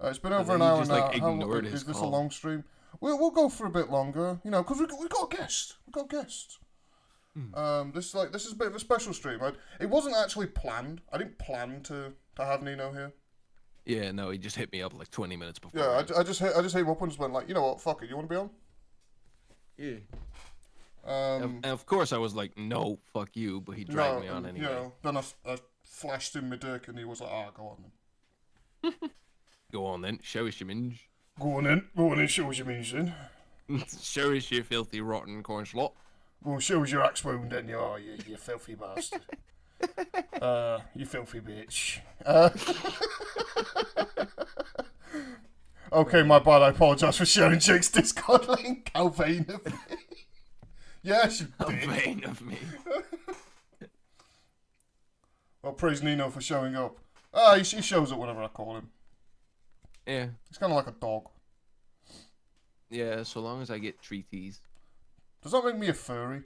It's been over an hour now. Like, ignored his is this call. a long stream? We'll go for a bit longer, you know, because we got a guest. We got a guest. This is a bit of a special stream. It wasn't actually planned. I didn't plan to have Nino here. Yeah, no, he just hit me up like 20 minutes before. Yeah, I just hit him up and just went like, you know what, fuck it, you want to be on? Yeah. And of course I was like, no, fuck you, but he dragged me on anyway. You know, then I flashed him my dick and he was like, go on then. Go on then, show us your minge. Go on then, show us your minge then. Show us your filthy rotten corn slot. Go on, show us your axe wound then, you filthy bastard. You filthy bitch. Okay, my bad. I apologise for sharing Jake's Discord link. How vain of me. Yes, you How did. vain of me. Well, praise Nino for showing up. He shows up whenever I call him. Yeah. He's kind of like a dog. Yeah, so long as I get treaties. Does that make me a furry?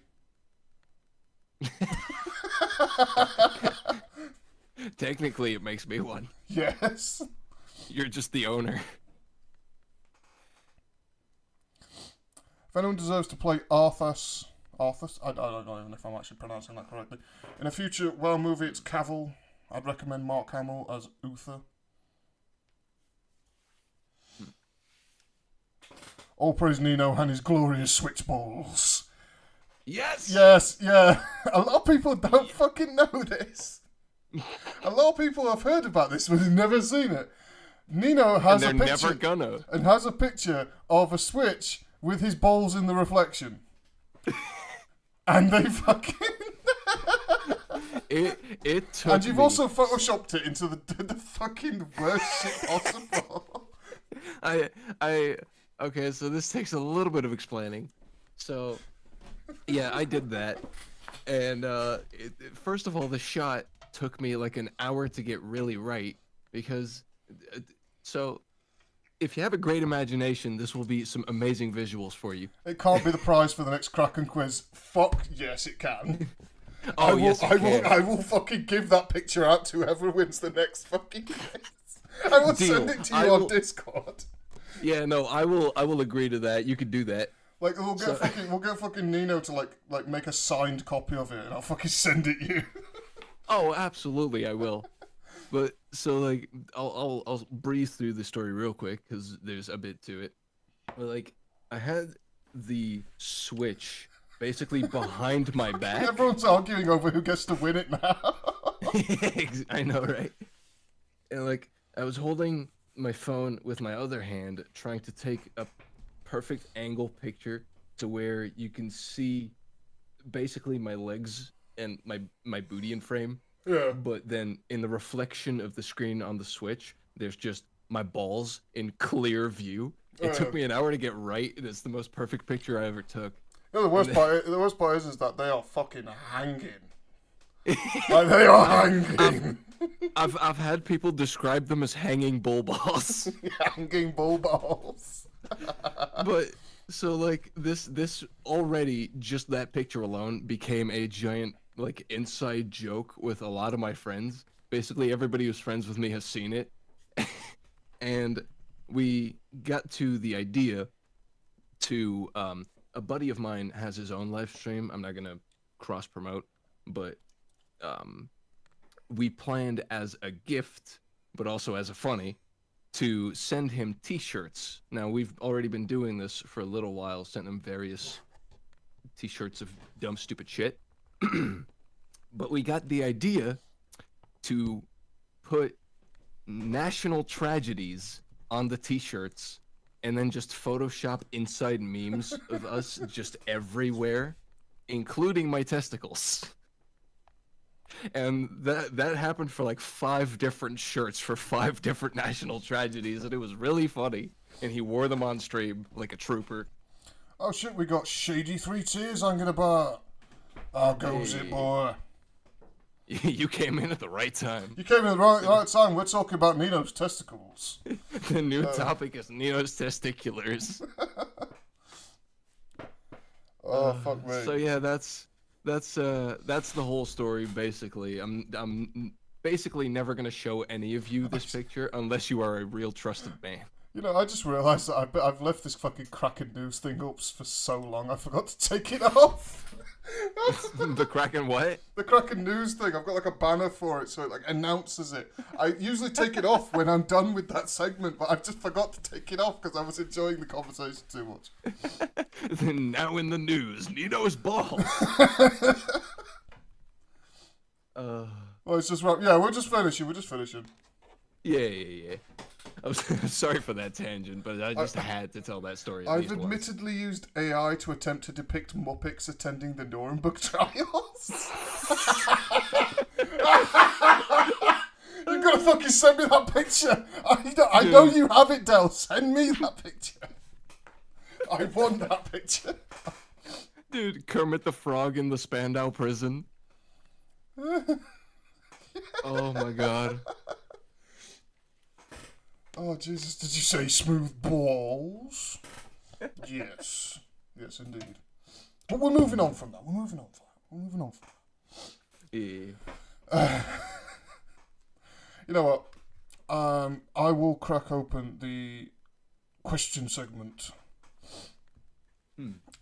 Technically, it makes me one. Yes. You're just the owner. If anyone deserves to play Arthas, I don't know even if I'm actually pronouncing that correctly. In a future WoW movie, it's Cavill. I'd recommend Mark Hamill as Uther. All praise Nino and his glorious switch balls. Yes! Yes, yeah. A lot of people don't fucking know this. A lot of people have heard about this but have never seen it. Nino has a And they're picture never gonna. and has a picture of a switch with his balls in the reflection. And they fucking It took and you've me... also photoshopped it into the fucking worst shit possible. Okay, so this takes a little bit of explaining. So, yeah, I did that. And, first of all, the shot took me like an hour to get really right. Because, so, if you have a great imagination, this will be some amazing visuals for you. It can't be the prize for the next Kraken quiz. Fuck yes, it can. Oh, yes, it can. I will fucking give that picture out to whoever wins the next fucking quiz. I will Deal. send it to you I on will- Discord. Yeah, no, I will agree to that. You could do that. Like we'll get fucking Nino to like make a signed copy of it, and I'll fucking send it you. Oh, absolutely, I will. But so like, I'll breeze through the story real quick because there's a bit to it. But like, I had the Switch basically behind my back. Everyone's arguing over who gets to win it now. I know, right? And like, I was holding my phone with my other hand, trying to take a perfect angle picture to where you can see basically my legs and my booty in frame. Yeah. But then in the reflection of the screen on the Switch, there's just my balls in clear view. It took me an hour to get right, and it's the most perfect picture I ever took. No, the worst part is that they are fucking hanging. Like, they are hanging. I've had people describe them as hanging bull balls. Hanging bull balls. But so like this already, just that picture alone became a giant like inside joke with a lot of my friends. Basically everybody who's friends with me has seen it. And we got to the idea to a buddy of mine has his own live stream. I'm not gonna cross promote, but we planned as a gift, but also as a funny, to send him t-shirts. Now, we've already been doing this for a little while, sent him various t-shirts of dumb, stupid shit. But we got the idea to put national tragedies on the t-shirts and then just Photoshop inside memes of us just everywhere, including my testicles. And that happened for like 5 different shirts for 5 different national tragedies, and it was really funny. And he wore them on stream like a trooper. Oh shit, we got Shady 3 Tears hanging about. How goes it, boy? You came in at the right time. You came in the right time. We're talking about Nino's testicles. The new topic is Nino's testiculars. Oh, fuck me. So yeah, that's the whole story basically. I'm basically never gonna show any of you this picture unless you are a real trusted man. You know, I just realised that I've left this fucking Kraken news thing up for so long, I forgot to take it off. The Kraken what? The Kraken news thing, I've got like a banner for it, so it like announces it. I usually take it off when I'm done with that segment, but I just forgot to take it off because I was enjoying the conversation too much. Now in the news, Nino's balls. Well, it's just right. Yeah, we're just finishing. Yeah. I'm sorry for that tangent, but I just had to tell that story. I've admittedly used AI to attempt to depict Muppets attending the Nuremberg trials. You gotta fucking send me that picture. I know you have it, Del. Send me that picture. I want that picture. Dude, Kermit the Frog in the Spandau prison. Oh my god. Oh, Jesus, did you say smooth balls? Yes. Yes, indeed. But we're moving on from that. We're moving on from that. Yeah. You know what? I will crack open the question segment.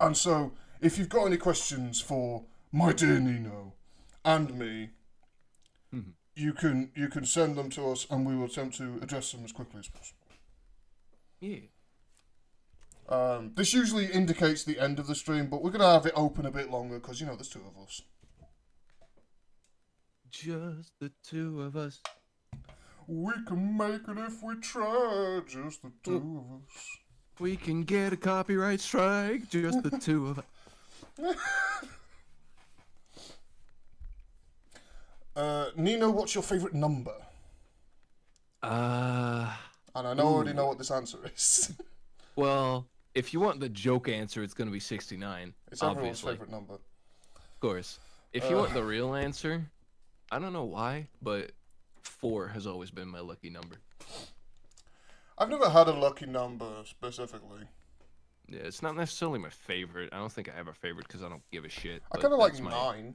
And so, if you've got any questions for my dear Nino and me, you can send them to us, and we will attempt to address them as quickly as possible. Yeah. This usually indicates the end of the stream, but we're gonna have it open a bit longer because there's two of us. Just the two of us. We can make it if we try, just the two of us. We can get a copyright strike, just the two of us. Nino, what's your favourite number? And I already know what this answer is. Well, if you want the joke answer, it's going to be 69. It's everyone's favourite number. Of course. If you want the real answer, I don't know why, but 4 has always been my lucky number. I've never had a lucky number specifically. Yeah, it's not necessarily my favorite. I don't think I have a favorite because I don't give a shit. I kind of like 9.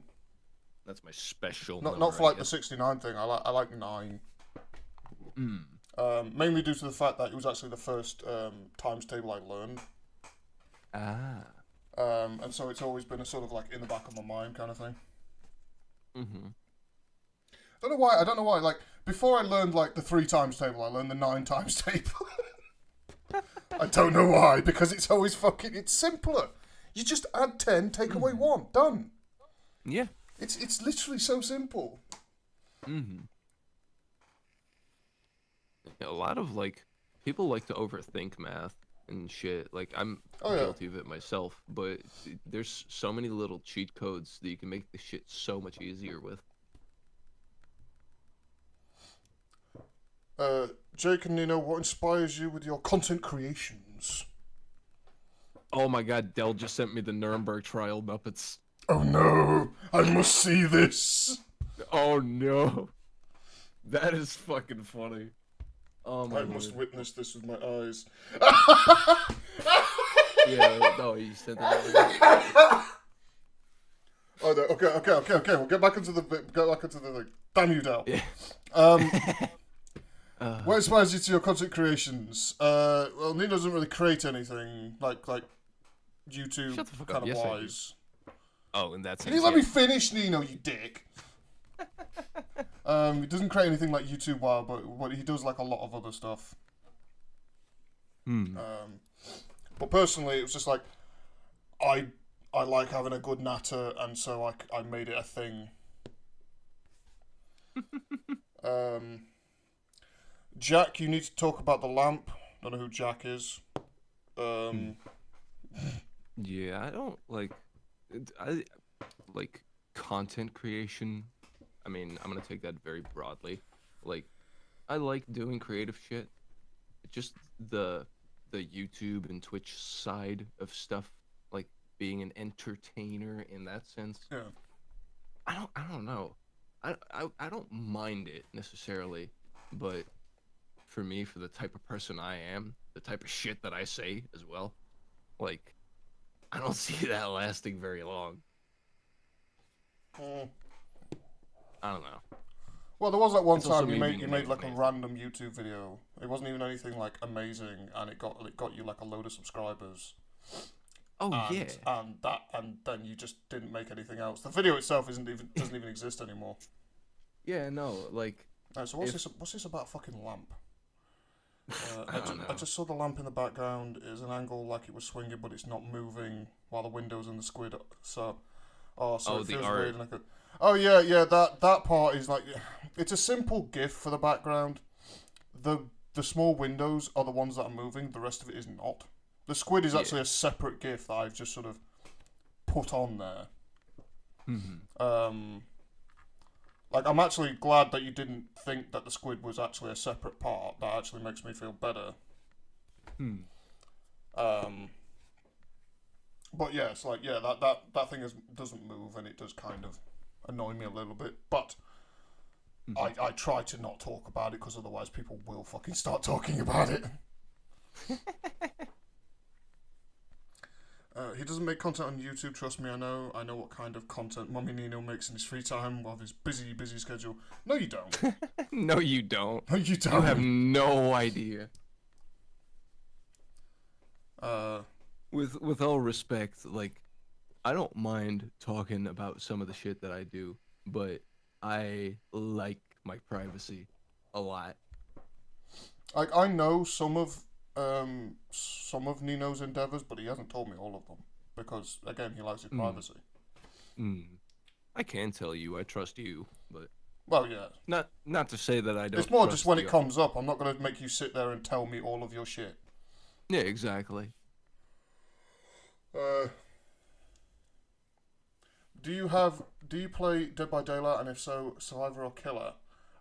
That's my special Not for like the 69 thing. I like 9. Mainly due to the fact that it was actually the first times table I learned. And so it's always been a sort of like in the back of my mind kind of thing. I don't know why. Like, before I learned like the 3 times table, I learned the 9 times table. I don't know why, because it's always it's simpler. You just add 10, take away 1, done. Yeah. It's literally so simple. A lot of people like to overthink math and shit. Like, I'm guilty of it myself, but there's so many little cheat codes that you can make the shit so much easier with. Jake and Nino, what inspires you with your content creations? Oh my god, Dell just sent me the Nuremberg trial Muppets. Oh no, I must see this. Oh no. That is fucking funny. Oh my I must witness this with my eyes. Yeah, no, you said that. Oh no, okay. We'll get back into the thing. Damn you, Dell. Yeah. What inspires you to your content creations? Well, Nino doesn't really create anything like YouTube kind of wise. Oh, and that's. Can you let me finish, Nino? You dick. He doesn't create anything like YouTube wise, but he does like a lot of other stuff. But personally, it was just like I like having a good natter, and so I made it a thing. Jack, you need to talk about the lamp. Don't know who Jack is. Yeah, I don't like. I like content creation. I mean, I'm gonna take that very broadly. Like, I like doing creative shit. Just the YouTube and Twitch side of stuff, like being an entertainer in that sense. Yeah. I don't know. I don't mind it necessarily, but for me, for the type of person I am, the type of shit that I say as well, like, I don't see that lasting very long. I don't know. Well, there was that one It's also time you me being made like a amazing. random YouTube video. It wasn't even anything like amazing, and it got you like a load of subscribers. Oh and, yeah. And then you just didn't make anything else. The video itself doesn't even exist anymore. Yeah, no, like. So what's this about a fucking lamp? I don't know. I just saw the lamp in the background. Is an angle like it was swinging, but it's not moving while the windows and the squid. So it the feels art. weird. And I could. Oh yeah. That part is like, it's a simple GIF for the background. The small windows are the ones that are moving. The rest of it is not. The squid is actually a separate GIF that I've just sort of put on there. Like, I'm actually glad that you didn't think that the squid was actually a separate part. That actually makes me feel better. But yeah, it's like, yeah, that thing doesn't move, and it does kind of annoy me a little bit. But I try to not talk about it, because otherwise people will fucking start talking about it. He doesn't make content on YouTube, trust me, I know what kind of content Mummy Nino makes in his free time with his busy schedule. No, you don't. No, you don't. No, you don't. You have no idea. With all respect, like, I don't mind talking about some of the shit that I do, but I like my privacy a lot. Like, I know some of Nino's endeavors, but he hasn't told me all of them, because again, he likes his privacy. I can tell you, I trust you, but well, yeah. Not to say that I don't. It's more trust just when you. it comes up. I'm not gonna make you sit there and tell me all of your shit. Yeah, exactly. Do you play Dead by Daylight, and if so, Survivor or Killer?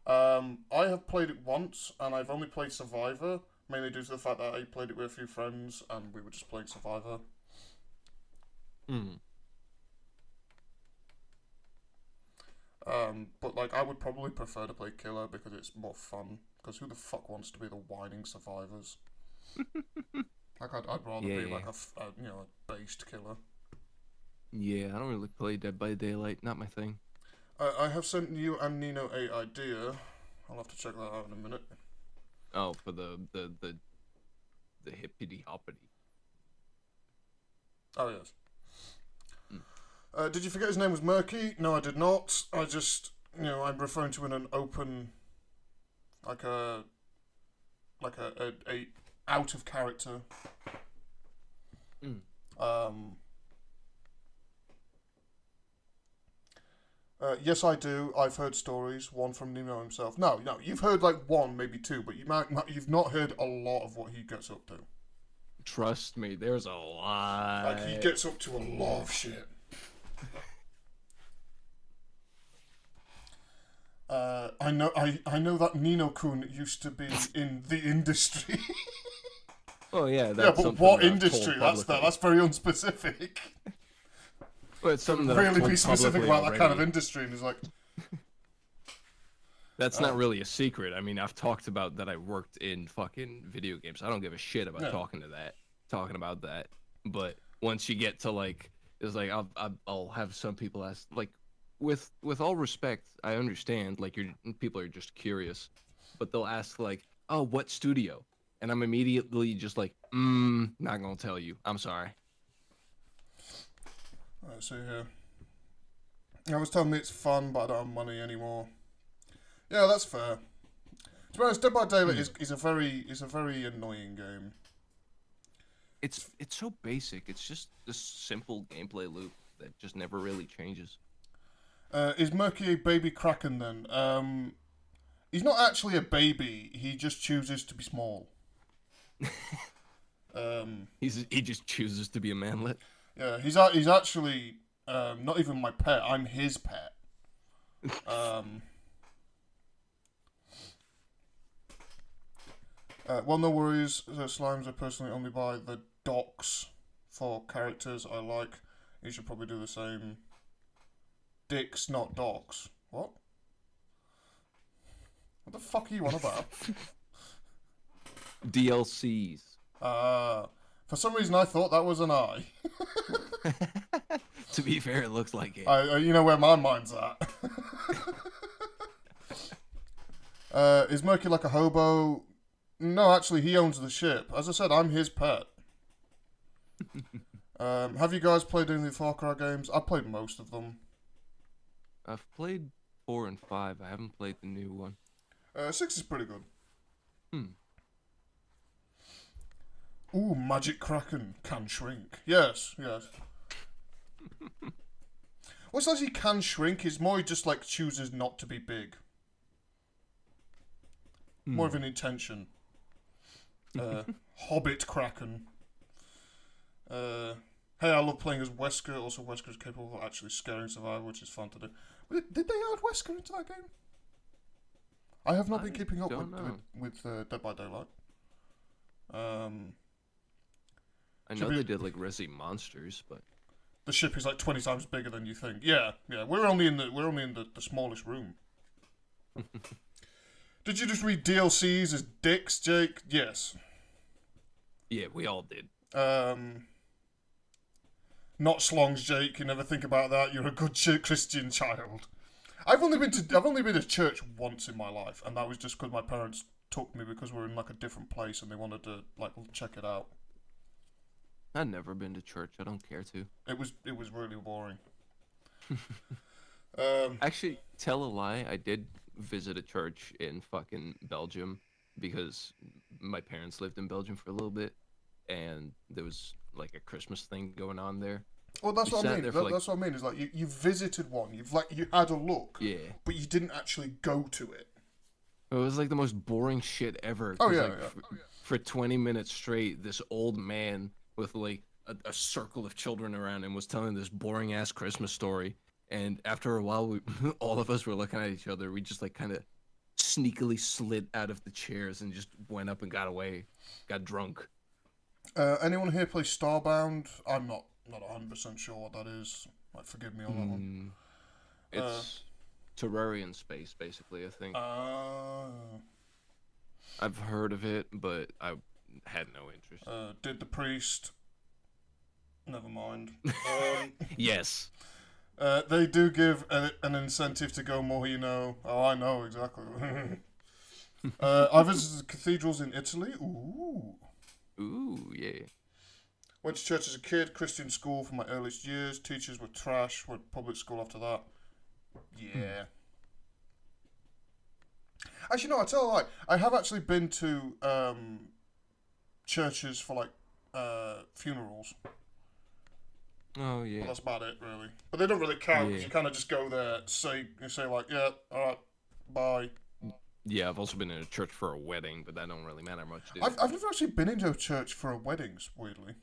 I have played it once, and I've only played Survivor, mainly due to the fact that I played it with a few friends, and we were just playing Survivor. But like, I would probably prefer to play Killer because it's more fun. Because who the fuck wants to be the whining survivors? Like, I'd rather be like a based killer. Yeah, I don't really play Dead by Daylight. Not my thing. I have sent you and Nino a idea. I'll have to check that out in a minute. Oh, for the hippity hoppity. Oh yes. Did you forget his name was Murky? No, I did not. I just, I'm referring to in an open, like a out of character. Yes, I do. I've heard stories. One from Nemo himself. No, you've heard like one, maybe two, but you've not heard a lot of what he gets up to. Trust me, there's a lot. Like, he gets up to a lot of shit. I know that Nino-kun used to be in the industry. Oh yeah, that's yeah, but something what that I've industry? told That's very unspecific. Well, it's something that I've really told be specific publicly about already. that kind of industry, and he's like, That's not really a secret. I mean, I've talked about that I worked in fucking video games. I don't give a shit about talking about that. But once you get to like, it's like I'll have some people ask, like, with all respect, I understand, like, people are just curious, but they'll ask like, oh, what studio? And I'm immediately just like, not gonna tell you. I'm sorry. let's see here. I was telling me it's fun, but I don't have money anymore. Yeah, that's fair. To be honest, Dead by Daylight is a very annoying game. It's so basic. It's just this simple gameplay loop that just never really changes. Is Murky a baby Kraken then? He's not actually a baby. He just chooses to be small. He just chooses to be a manlet. Yeah, he's actually not even my pet. I'm his pet. Well, no worries. The slimes are personally only buy the docs for characters I like. You should probably do the same. Dicks, not docs. What? What the fuck are you on about? DLCs. For some reason I thought that was an I. To be fair, it looks like it. You know where my mind's at. Is Murky like a hobo? No, actually, he owns the ship. As I said, I'm his pet. Have you guys played any of the Far Cry games? I've played most of them. I've played 4 and 5. I haven't played the new one. 6 is pretty good. Ooh, Magic Kraken can shrink. Yes. What says he can shrink is more just like chooses not to be big. More of an intention. Hobbit Kraken. Hey, I love playing as Wesker. Also, Wesker is capable of actually scaring survivor, which is fun to do. But did they add Wesker into that game? I have not been keeping up with Dead by Daylight. I know they did like Resi Monsters, but the ship is like 20 times bigger than you think. Yeah. We're only in the smallest room. Did you just read DLCs as dicks, Jake? Yes. yeah, we all did. Not slongs, Jake. You never think about that. You're a good Christian child. I've only been to church once in my life, and that was just because my parents took me because we were in like a different place and they wanted to like check it out. I've never been to church. I don't care to. It was really boring. Actually, tell a lie. I did visit a church in fucking Belgium because my parents lived in Belgium for a little bit, and there was like a Christmas thing going on there. Well, that's what I mean. That's what I mean. Is like you visited one. You had a look. Yeah. But you didn't actually go to it. It was like the most boring shit ever. Oh yeah, For 20 minutes straight, this old man with like a circle of children around him was telling this boring ass Christmas story. And after a while, all of us were looking at each other. We just like kind of sneakily slid out of the chairs and just went up and got away, got drunk. Anyone here play Starbound? I'm not 100% sure what that is. Like, forgive me on that one. It's Terrarian space, basically. I think. I've heard of it, but I had no interest. Did the priest? Never mind. Yes. They do give an incentive to go more. You know. Oh, I know exactly. I visited cathedrals in Italy. Ooh, yeah. Went to church as a kid, Christian school for my earliest years. Teachers were trash. Went to public school after that. Yeah. Actually, no, I tell a lie. I have actually been to churches for like funerals. Oh yeah. But that's about it, really. But they don't really count because you kind of just go there, say like, yeah, all right, bye. Yeah, I've also been in a church for a wedding, but that don't really matter much, dude. I've never actually been into a church for a weddings, weirdly.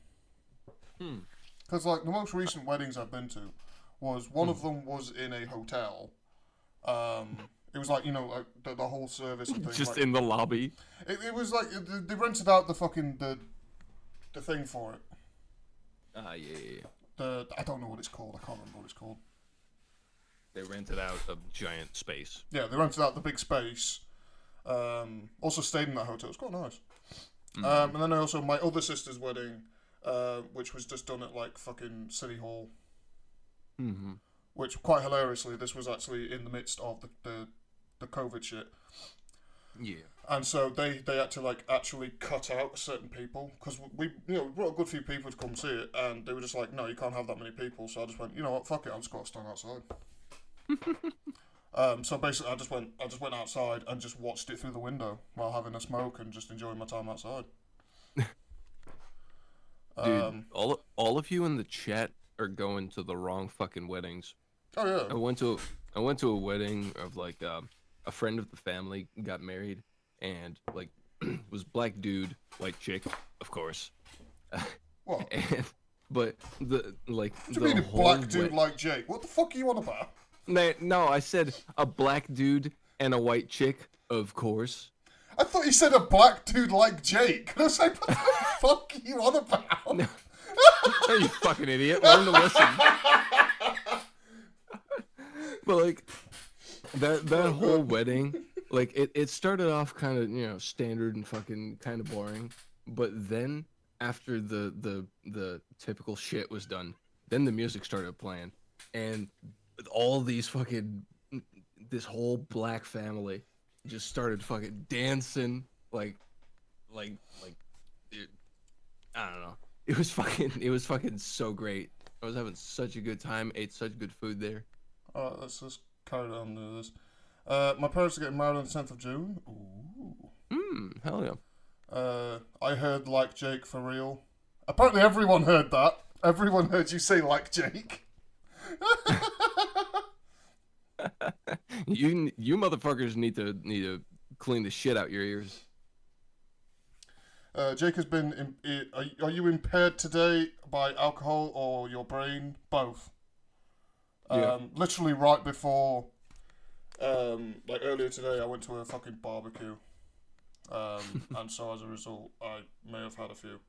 Because like the most recent weddings I've been to was one of them was in a hotel. It was like, you know, like the whole service and things. Just like, in the lobby. It was like they rented out the fucking the thing for it. Yeah. I don't know what it's called. I can't remember what it's called. They rented out a giant space. Yeah, they rented out the big space. Also stayed in that hotel. It was quite nice. And then also my other sister's wedding, which was just done at like fucking City Hall. Mm-hmm. Which, quite hilariously, this was actually in the midst of the COVID shit. Yeah. And so they had to like actually cut out certain people because we brought a good few people to come see it, and they were just like, no, you can't have that many people. So I just went, you know what, fuck it, I'm just gonna stand outside. So basically, I just went outside and just watched it through the window while having a smoke and just enjoying my time outside. Dude, all of you in the chat are going to the wrong fucking weddings. Oh yeah. I went to a wedding of like a friend of the family got married, and like was black dude, white chick, of course. What? But the like what do you mean a black dude like Jake? What the fuck are you on about? No, I said a black dude and a white chick, of course. I thought you said a black dude like Jake. I was like, what the fuck are you on about? No. Oh, you fucking idiot. Learn to listen. But like that whole wedding, like it started off kind of, you know, standard and fucking kind of boring, but then after the typical shit was done, then the music started playing, and all these fucking this whole black family just started fucking dancing like it, I don't know. It was fucking so great. I was having such a good time, ate such good food there. Alright, let's just carry on with this. My parents are getting married on the 10th of June. Ooh. Hell yeah. I heard like Jake for real. Apparently everyone heard that. Everyone heard you say like Jake. You motherfuckers need to clean the shit out your ears. Jake has been. Are you impaired today by alcohol or your brain? Both. Yeah. Literally right before, like earlier today, I went to a fucking barbecue, and so as a result, I may have had a few.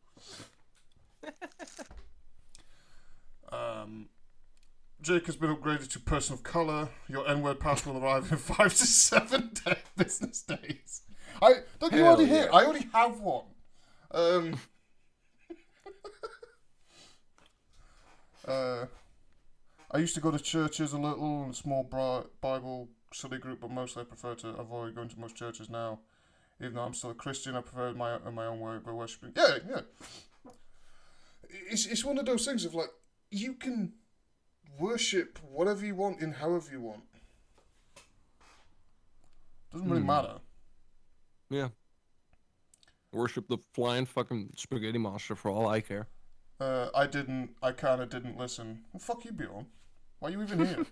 Jake has been upgraded to person of colour. Your N-word pass will arrive in 5 to 7 business days. Don't you already hear? I already have one. I used to go to churches a little, and a small Bible study group, but mostly I prefer to avoid going to most churches now. Even though I'm still a Christian, I prefer my own way of worshipping. Yeah. It's one of those things of like, you can worship whatever you want in however you want. Doesn't really matter. Yeah. Worship the flying fucking spaghetti monster for all I care. I kind of didn't listen. Well, fuck you, Bjorn. Why are you even here?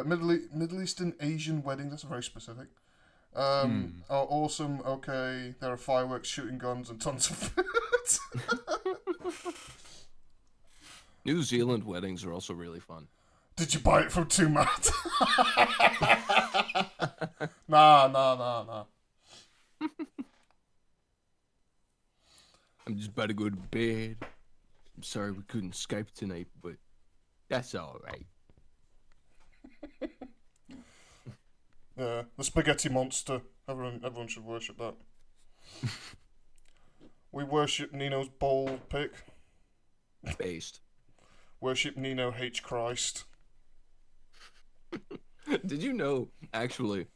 Middle Eastern Asian wedding, that's very specific. Oh, awesome, okay. There are fireworks, shooting guns, and tons of food. New Zealand weddings are also really fun. Did you buy it from Two Matt? Nah. I'm just about to go to bed. I'm sorry we couldn't Skype tonight, but that's alright. Yeah, the spaghetti monster. Everyone should worship that. We worship Nino's bowl pick. Based. Worship Nino H. Christ. Did you know, actually,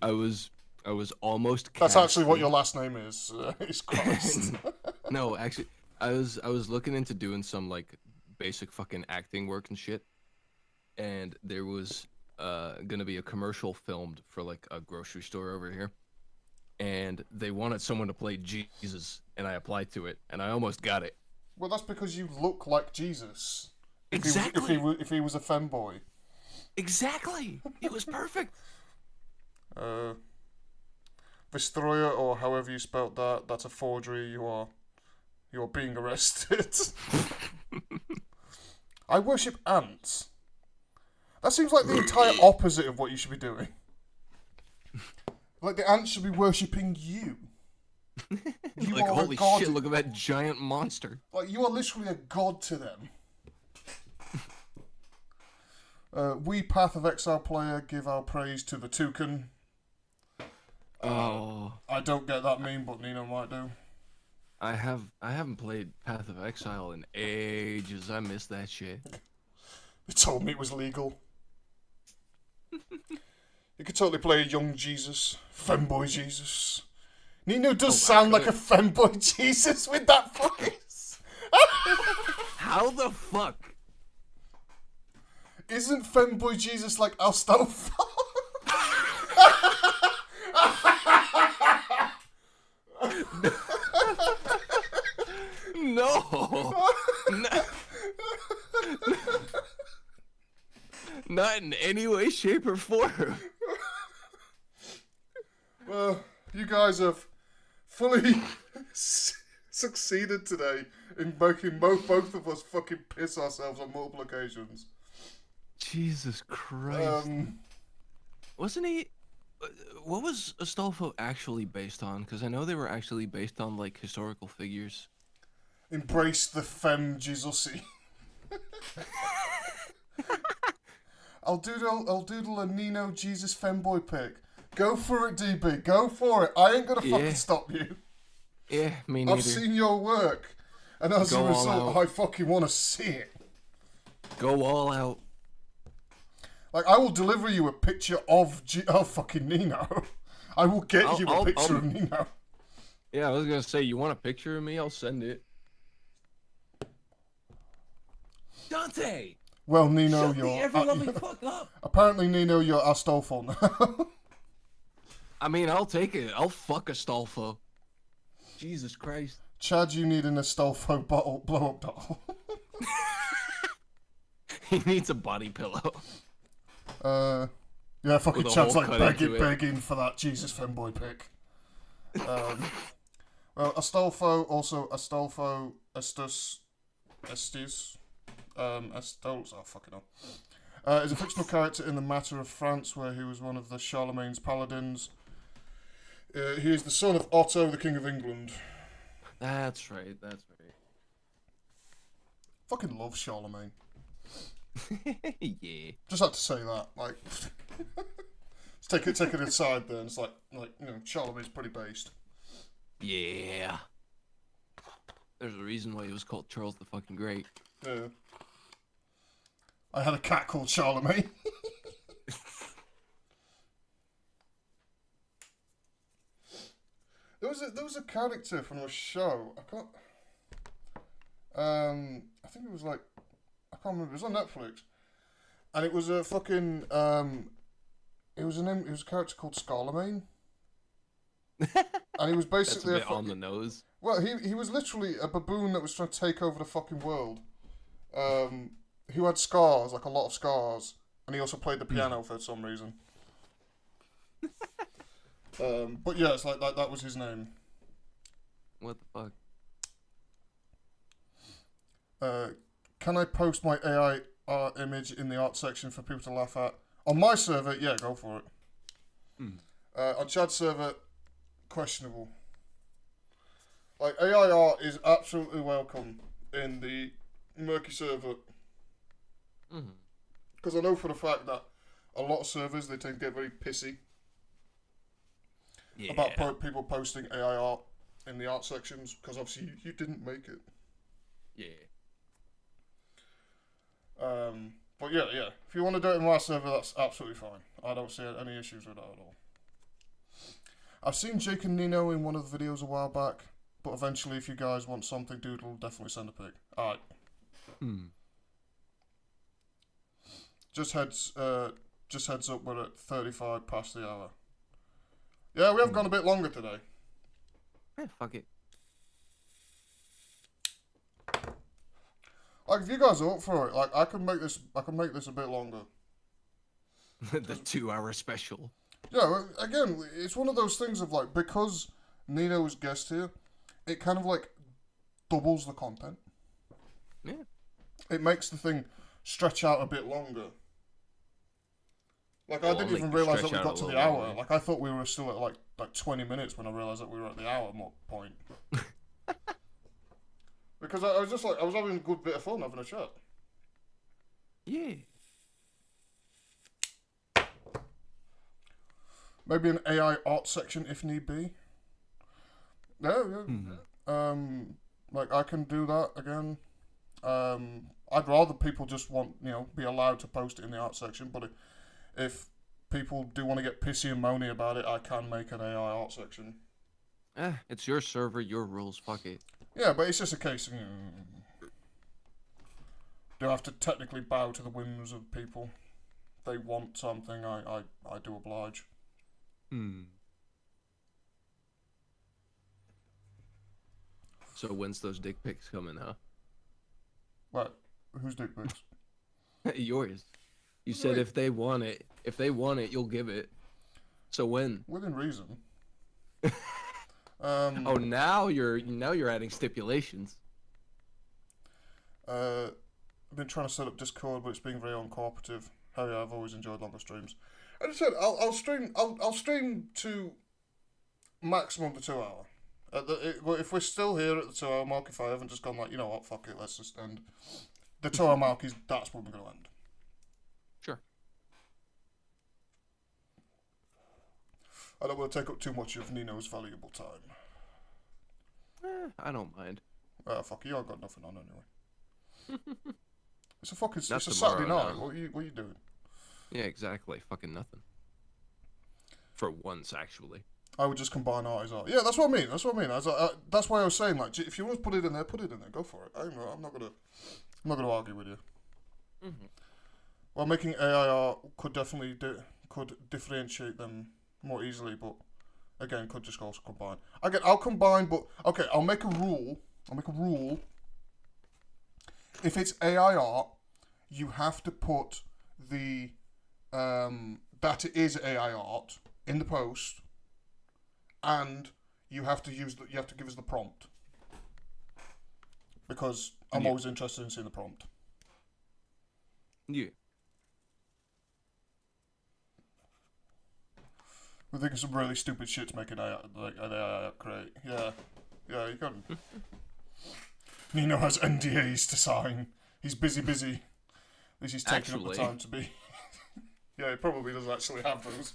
I was almost That's actually what casting- your last name is. It's Christ. No, actually, I was looking into doing some like basic fucking acting work and shit, and there was gonna be a commercial filmed for like a grocery store over here, and they wanted someone to play Jesus, and I applied to it, and I almost got it. Well, that's because you look like Jesus. Exactly. If he was a femboy. Exactly. It was perfect. Vistroya, or however you spelt that, that's a forgery. You are being arrested. I worship ants. That seems like the entire opposite of what you should be doing. Like the ants should be worshipping you. You Like, are holy a god. shit, look at that giant monster. Like, you are literally a god to them. We Path of Exile player give our praise to the toucan. Oh. I don't get that meme, but Nino might do. I haven't played Path of Exile in ages. I miss that shit. They told me it was legal. You could totally play a young Jesus, femboy Jesus. Nino does sound like a femboy Jesus with that voice. How the fuck? Isn't femboy Jesus like Astolfo? No. Not in any way, shape, or form. Well, you guys have fully succeeded today in making both of us fucking piss ourselves on multiple occasions. Jesus Christ. Wasn't he... What was Astolfo actually based on? Because I know they were actually based on, like, historical figures. Embrace the femme Jesusy. I'll doodle a Nino Jesus femboy pic. Go for it, DB. Go for it. I ain't gonna fucking stop you. Yeah, me neither. I've seen your work, and as Go a all result, out. I fucking want to see it. Go all out. Like, I will deliver you a picture of fucking Nino. I will get you a picture of Nino. Yeah, I was gonna say, you want a picture of me? I'll send it. Dante! Well, Nino, Shut the you're... ever-loving fuck up! Apparently, Nino, you're Astolfo now. I mean, I'll take it. I'll fuck Astolfo. Jesus Christ. Chad, you need an Astolfo blow-up doll. He needs a body pillow. Yeah, fucking With a Chad's hole like cut into it. begging for that Jesus femboy pic. Well, Astolfo, also Astolfo Estes, Estols, oh fucking hell, is a fictional character in the Matter of France, where he was one of the Charlemagne's paladins. He is the son of Otto, the King of England. That's right. That's Fucking love Charlemagne. right. Yeah. Just had to say that. Like, let's take it aside then. It's like Charlemagne's pretty based. Yeah. There's a reason why he was called Charles the fucking Great. Yeah. I had a cat called Charlemagne. There was a character from a show. I can't. I think it was like, I can't remember. It was on Netflix, and it was a fucking It was a character called Scarlemagne, and he was basically That's a bit on the nose. Well, he was literally a baboon that was trying to take over the fucking world. Who had scars, like a lot of scars, and he also played the piano for some reason. But yeah, it's like that was his name. What the fuck? Can I post my AI art image in the art section for people to laugh at? On my server, yeah, go for it. On Chad's server, questionable. Like, AI art is absolutely welcome in the Murky server. Because I know for the fact that a lot of servers, they tend to get very pissy about people posting AI art in the art sections, because obviously you didn't make it. Yeah. But yeah. If you want to do it in my server, that's absolutely fine. I don't see any issues with that at all. I've seen Jake and Nino in one of the videos a while back, but eventually, if you guys want something, dude, will definitely send a pic. Alright. Just heads up, we're at 35 past the hour. Yeah, we have gone a bit longer today. Yeah, fuck it. Like, if you guys are up for it, like, I can make this a bit longer. The 2-hour special. Yeah, again, it's one of those things of, like, because Nino's guest here, it kind of, like, doubles the content. Yeah. It makes the thing stretch out a bit longer. Like, I didn't even realise that we got to the hour. Longer. Like, I thought we were still at, like 20 minutes when I realised that we were at the hour point. Because I was just like, I was having a good bit of fun having a chat. Yeah. Maybe an AI art section if need be. Yeah. Like, I can do that again. I'd rather people just be allowed to post it in the art section, but if people do want to get pissy and moany about it, I can make an AI art section. It's your server, your rules, fuck it. Yeah, but it's just a case of, do I have to technically bow to the whims of people? If they want something, I do oblige. So when's those dick pics coming, huh? What? Whose dick pics? Yours. You said if they want it, you'll give it. So when? Within reason. Oh, now you're adding stipulations. I've been trying to set up Discord, but it's being very uncooperative. Oh yeah, I've always enjoyed longer streams. As I said, I'll stream to maximum the 2 hour. If we're still here at the 2 hour mark, if I haven't just gone like, you know what, fuck it, let's just end. The 2 hour mark that's when we're gonna end. Sure. I don't want to take up too much of Nino's valuable time. I don't mind. Fuck you, I've got nothing on anyway. It's a Saturday tomorrow, night. no. What are you doing? Yeah, exactly. Fucking nothing. For once, actually. I would just combine art as art. Yeah, that's what I mean. That's why I was saying, like, if you want to put it in there, put it in there. Go for it. I'm not gonna argue with you. Well, making AI art could definitely could differentiate them more easily, but again, could just also combine. Again, I'll combine, but okay, I'll make a rule. If it's AI art, you have to put the that it is AI art in the post, and you have to give us the prompt. Because I'm Yeah. always interested in seeing the prompt. Yeah. We're thinking some really stupid shit to make an AI create. Yeah, you can. Nino has NDAs to sign. He's busy. At least he's taking up the Actually. time to be. Yeah, he probably does actually have those.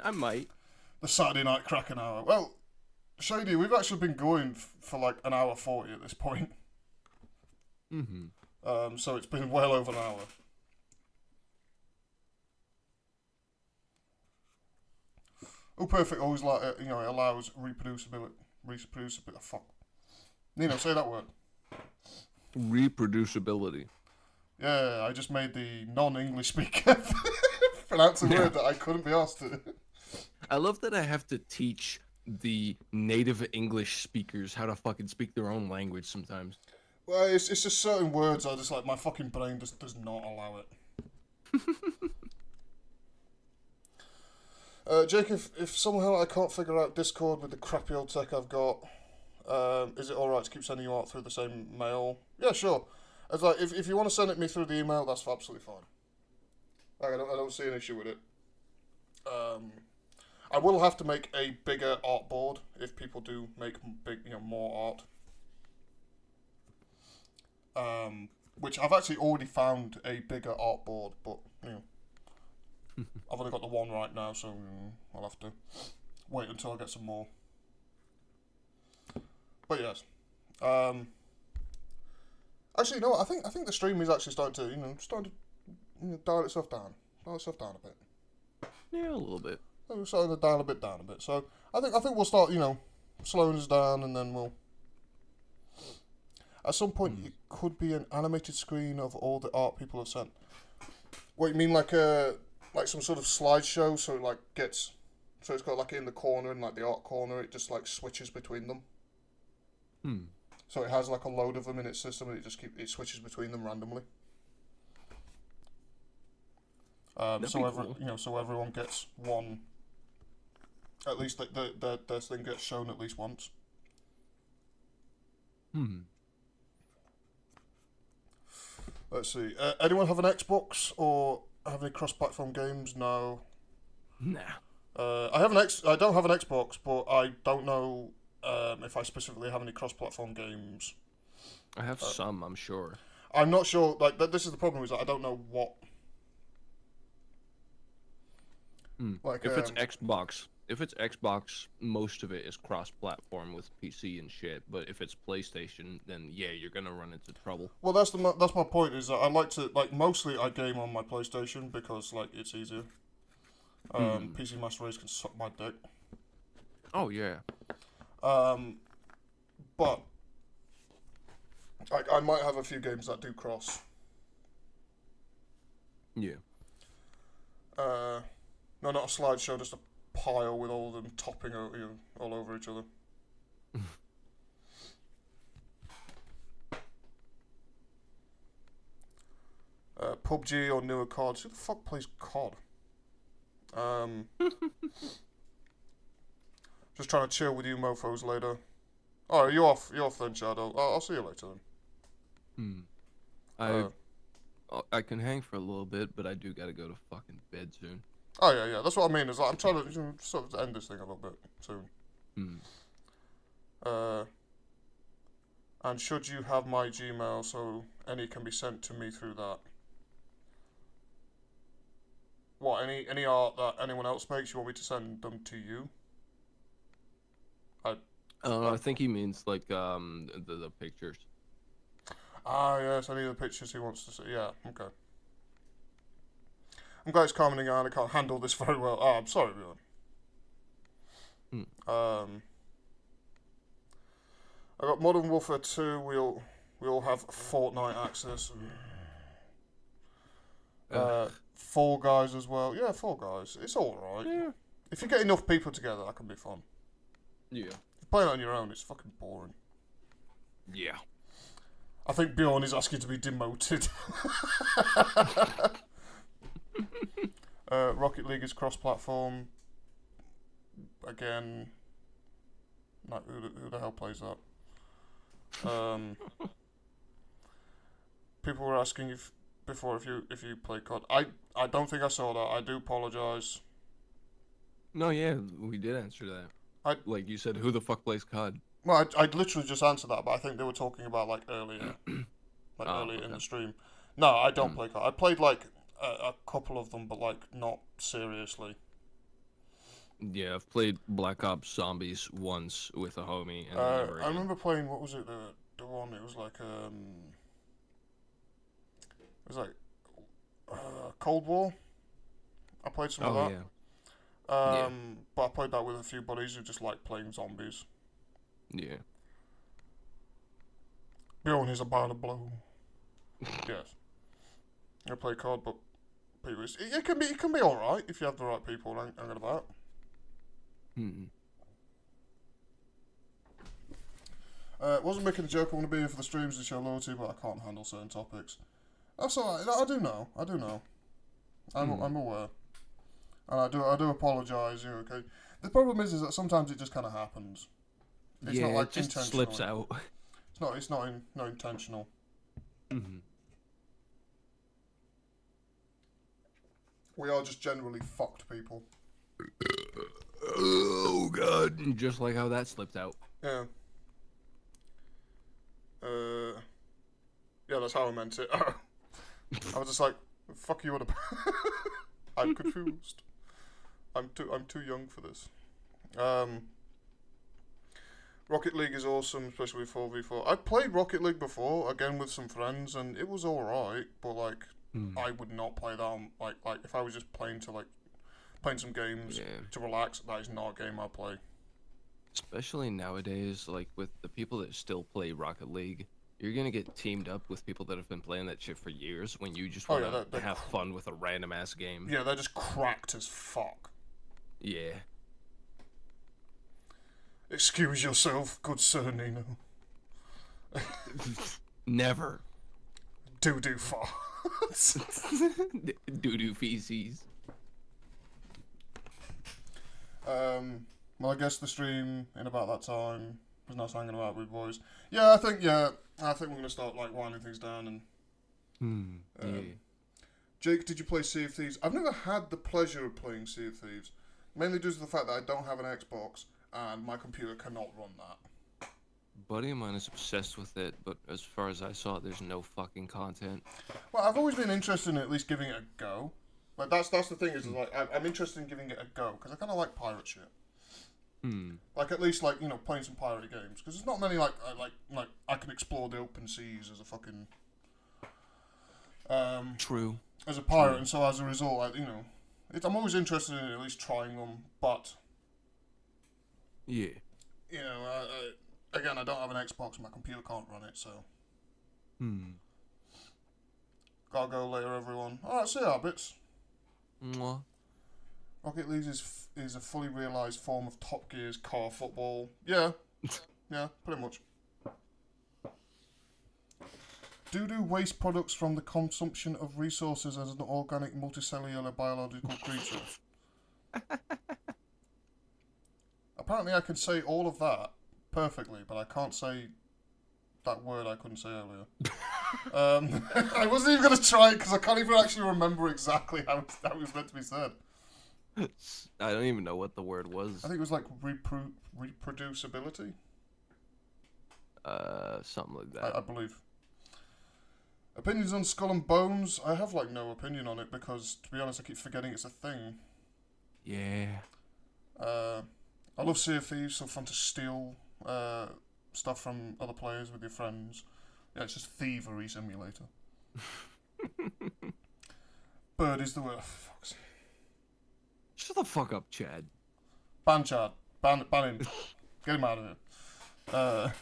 I might. The Saturday night Kraken hour. Well, Shady, we've actually been going for like an hour 40 at this point. Mm-hmm. So it's been well over an hour. Oh, perfect. Always like it allows reproducibility. Fuck. Nino, say that word. Reproducibility. Yeah, I just made the non-English speaker pronounce a word that I couldn't be asked to. I love that I have to teach the native English speakers how to fucking speak their own language sometimes. Well, it's just certain words I just like, my fucking brain just does not allow it. Jake, if somehow I can't figure out Discord with the crappy old tech I've got, is it alright to keep sending you out through the same mail? Yeah, sure. It's like, if you want to send it me through the email, that's absolutely fine. Like, I don't see an issue with it. I will have to make a bigger art board if people do make more art. Which I've actually already found a bigger art board, but I've only got the one right now, so I'll have to wait until I get some more. But yes, actually, no, I think the stream is actually starting to dial itself down a bit. Yeah, a little bit. We're starting to dial a bit down a bit. So I think we'll start slowing us down, and then we'll. At some point, it could be an animated screen of all the art people have sent. What you mean, like some sort of slideshow? So it it's got like in the corner, in like the art corner, it just like switches between them. So it has like a load of them in its system, and it switches between them randomly. So everyone gets one. At least their thing gets shown at least once. Let's see. Anyone have an Xbox or have any cross-platform games? No. Nah. I don't have an Xbox, but I don't know if I specifically have any cross-platform games. I have some, I'm sure. I'm not sure. Like this is the problem, is that I don't know what. Like if it's Xbox, most of it is cross-platform with PC and shit. But if it's PlayStation, then yeah, you're gonna run into trouble. Well, that's my point. Is that I like to mostly I game on my PlayStation because it's easier. PC Master Race can suck my dick. Oh yeah. But I might have a few games that do cross. Yeah. No, not a slideshow, just a pile with all of them topping all over each other. PUBG or newer CODs. Who the fuck plays COD? Just trying to chill with you mofos later. Oh, you're off then, Shadow. I'll see you later then. I can hang for a little bit, but I do gotta go to fucking bed soon. Oh yeah. That's what I mean. Is I'm trying to sort of end this thing a little bit soon. And should you have my Gmail, so any can be sent to me through that. What, any art that anyone else makes, you want me to send them to you? I think he means like the pictures. Ah yes, any of the pictures he wants to see. Yeah, okay. I'm glad it's calming down. I can't handle this very well. Oh, I'm sorry, everyone. I got Modern Warfare 2. We all have Fortnite access. Fall Guys as well. Yeah, Fall Guys. It's all right. Yeah. If you get enough people together, that can be fun. Yeah. If you're playing it on your own, it's fucking boring. Yeah. I think Bjorn is asking to be demoted. Rocket League is cross-platform. Again, Like, who the hell plays that? People were asking if you play COD. I don't think I saw that. I do apologize. No, yeah, we did answer that. Like you said, who the fuck plays COD? Well, I literally just answered that, but I think they were talking about like earlier, earlier in the stream. No, I don't play COD. I played like a couple of them, but like not seriously. Yeah, I've played Black Ops Zombies once with a homie, and then never I again. remember playing, what was it, the one, it was like Cold War. I played some of that. Yeah. But I played that with a few buddies who just like playing zombies. Yeah. Bjorn is a bar of blow. Yes. I play COD, but people, it can be alright if you have the right people hanging about. Wasn't making a joke. I want to be here for the streams and show loyalty, but I can't handle certain topics. That's alright. I do know. I'm aware, and I do apologise. Okay. The problem is that sometimes it just kind of happens. It's not like it just intentional. slips out. It's not intentional. We are just generally fucked people. Oh god! Just like how that slipped out. Yeah. Yeah, that's how I meant it. I was just like, fuck you on about. I'm confused. I'm too young for this. Rocket League is awesome, especially with 4v4. I played Rocket League before, again with some friends, and it was alright, but like, I would not play that on, like if I was just playing some games to relax, that is not a game I play. Especially nowadays, like with the people that still play Rocket League, you're gonna get teamed up with people that have been playing that shit for years when you just want to have fun with a random ass game. Yeah, they're just cracked as fuck. Yeah. Excuse yourself, good sir Nino. Never. Doo-doo farts. Doo-doo feces. Well, I guess the stream in about that time was nice hanging about with boys. Yeah, I think we're gonna start like winding things down and. Jake, did you play Sea of Thieves? I've never had the pleasure of playing Sea of Thieves, mainly due to the fact that I don't have an Xbox and my computer cannot run that. Buddy of mine is obsessed with it, but as far as I saw, there's no fucking content. Well, I've always been interested in at least giving it a go. Like that's the thing is like I'm interested in giving it a go because I kind of like pirate shit. Like at least like playing some pirate games because there's not many like I can explore the open seas as a fucking True. As a pirate, and so as a result, I'm always interested in at least trying them, but yeah, again, I don't have an Xbox, my computer can't run it, so gotta go later, everyone. All right, see ya, bits. Mwah. Rocket League is a fully realised form of Top Gear's car football. Yeah, yeah, pretty much. Doo-doo waste products from the consumption of resources as an organic multicellular biological creature. Apparently I can say all of that perfectly, but I can't say that word I couldn't say earlier. I wasn't even going to try it because I can't even actually remember exactly how it was meant to be said. I don't even know what the word was. I think it was like reproducibility. Something like that. I believe. Opinions on Skull and Bones? I have like no opinion on it because, to be honest, I keep forgetting it's a thing. Yeah. I love Sea of Thieves, so fun to steal stuff from other players with your friends. Yeah, it's just thievery simulator. Bird is the word. Oh, fuck's sake. Shut the fuck up, Chad. Ban Chad. Ban him. Get him out of here.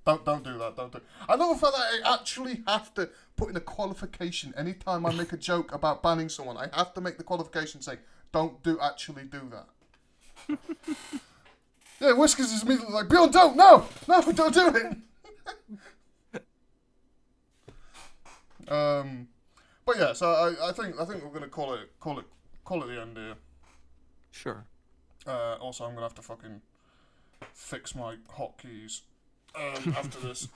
Don't do that. Don't do. I love the fact that I actually have to put in a qualification anytime I make a joke about banning someone. I have to make the qualification say, don't actually do that. Yeah, Whiskers is immediately like, Bjorn, don't do it. But yeah, so I think we're gonna call it the end here. Sure. Also, I'm gonna have to fucking fix my hotkeys after this.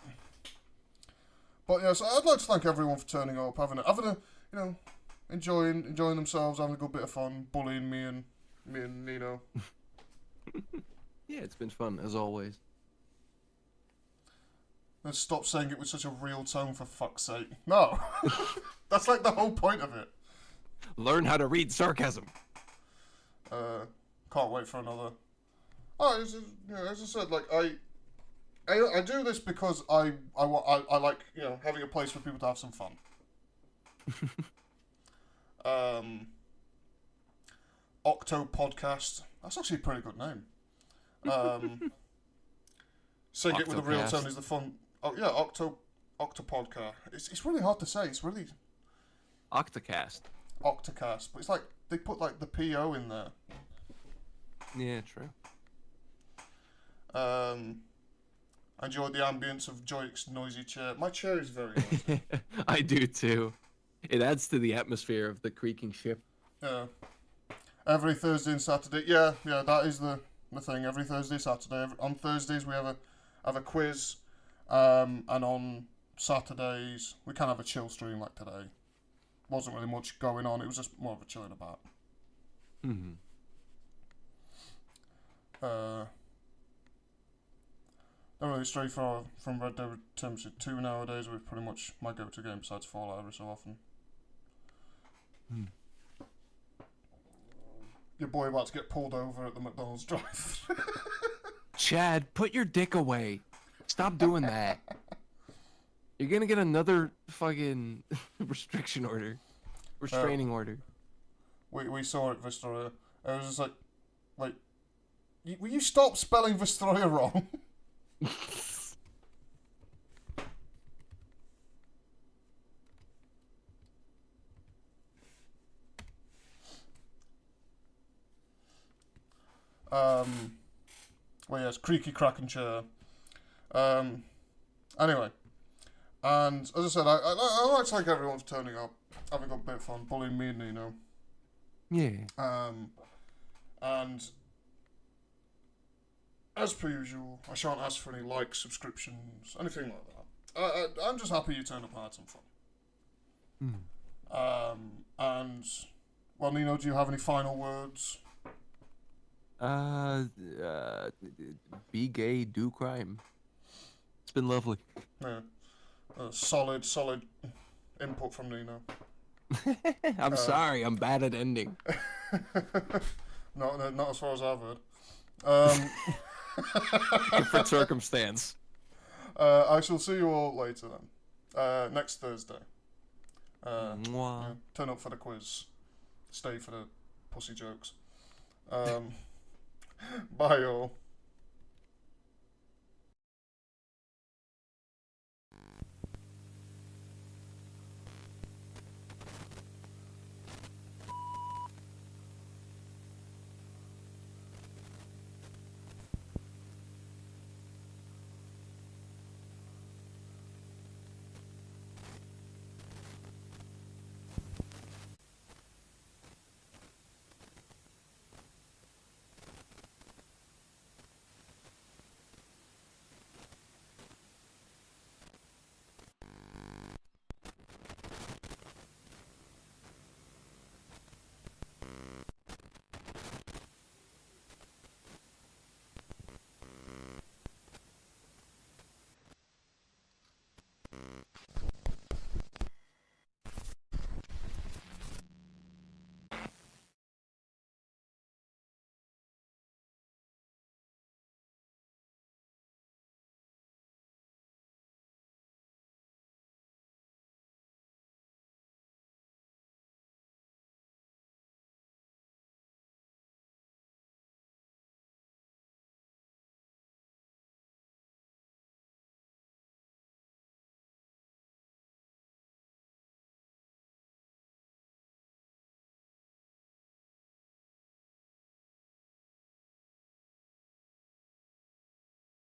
But yes, I'd like to thank everyone for turning up, having a enjoying themselves, having a good bit of fun, bullying me and Nino. Yeah, it's been fun as always. Let's stop saying it with such a real tone, for fuck's sake. No, that's like the whole point of it. Learn how to read sarcasm. Can't wait for another. Oh, as I said, like I do this because I like having a place for people to have some fun. Octo Podcast. That's actually a pretty good name. Saying it with a real tone is the fun. Oh yeah, Octo Podcast. It's really hard to say. It's really Octocast. Octocast, but it's like they put like the PO in there. Yeah, true. I enjoyed the ambience of Joyk's noisy chair. My chair is very noisy. I do too. It adds to the atmosphere of the creaking ship. Yeah. Every Thursday and Saturday. Yeah, that is the thing. Every Thursday, Saturday. On Thursdays we have a quiz, and on Saturdays we can have a chill stream like today. Wasn't really much going on. It was just more of a chilling about. Mm-hmm. Don't really stray far from Red Dead Redemption 2 nowadays, with pretty much my go-to game besides Fallout every so often. Your boy about to get pulled over at the McDonald's drive. Chad, put your dick away. Stop doing that. You're gonna get another fucking restriction order. Restraining order. We saw it, Vistoria. I was just like, will you stop spelling Vistoria wrong? Well, yes, creaky Kraken chair. Anyway, and as I said, I like to thank everyone for turning up, having a bit of fun, bullying me and Nino. Yeah. And as per usual, I shan't ask for any likes, subscriptions, anything like that. I'm just happy you turned up and had some fun. And well, Nino, do you have any final words? Be gay, do crime. It's been lovely. Yeah. Solid input from Nino. I'm sorry, I'm bad at ending. Not as far as I've heard. Different circumstance. I shall see you all later then. Next Thursday. Mwah. Turn up for the quiz. Stay for the pussy jokes. Bye all.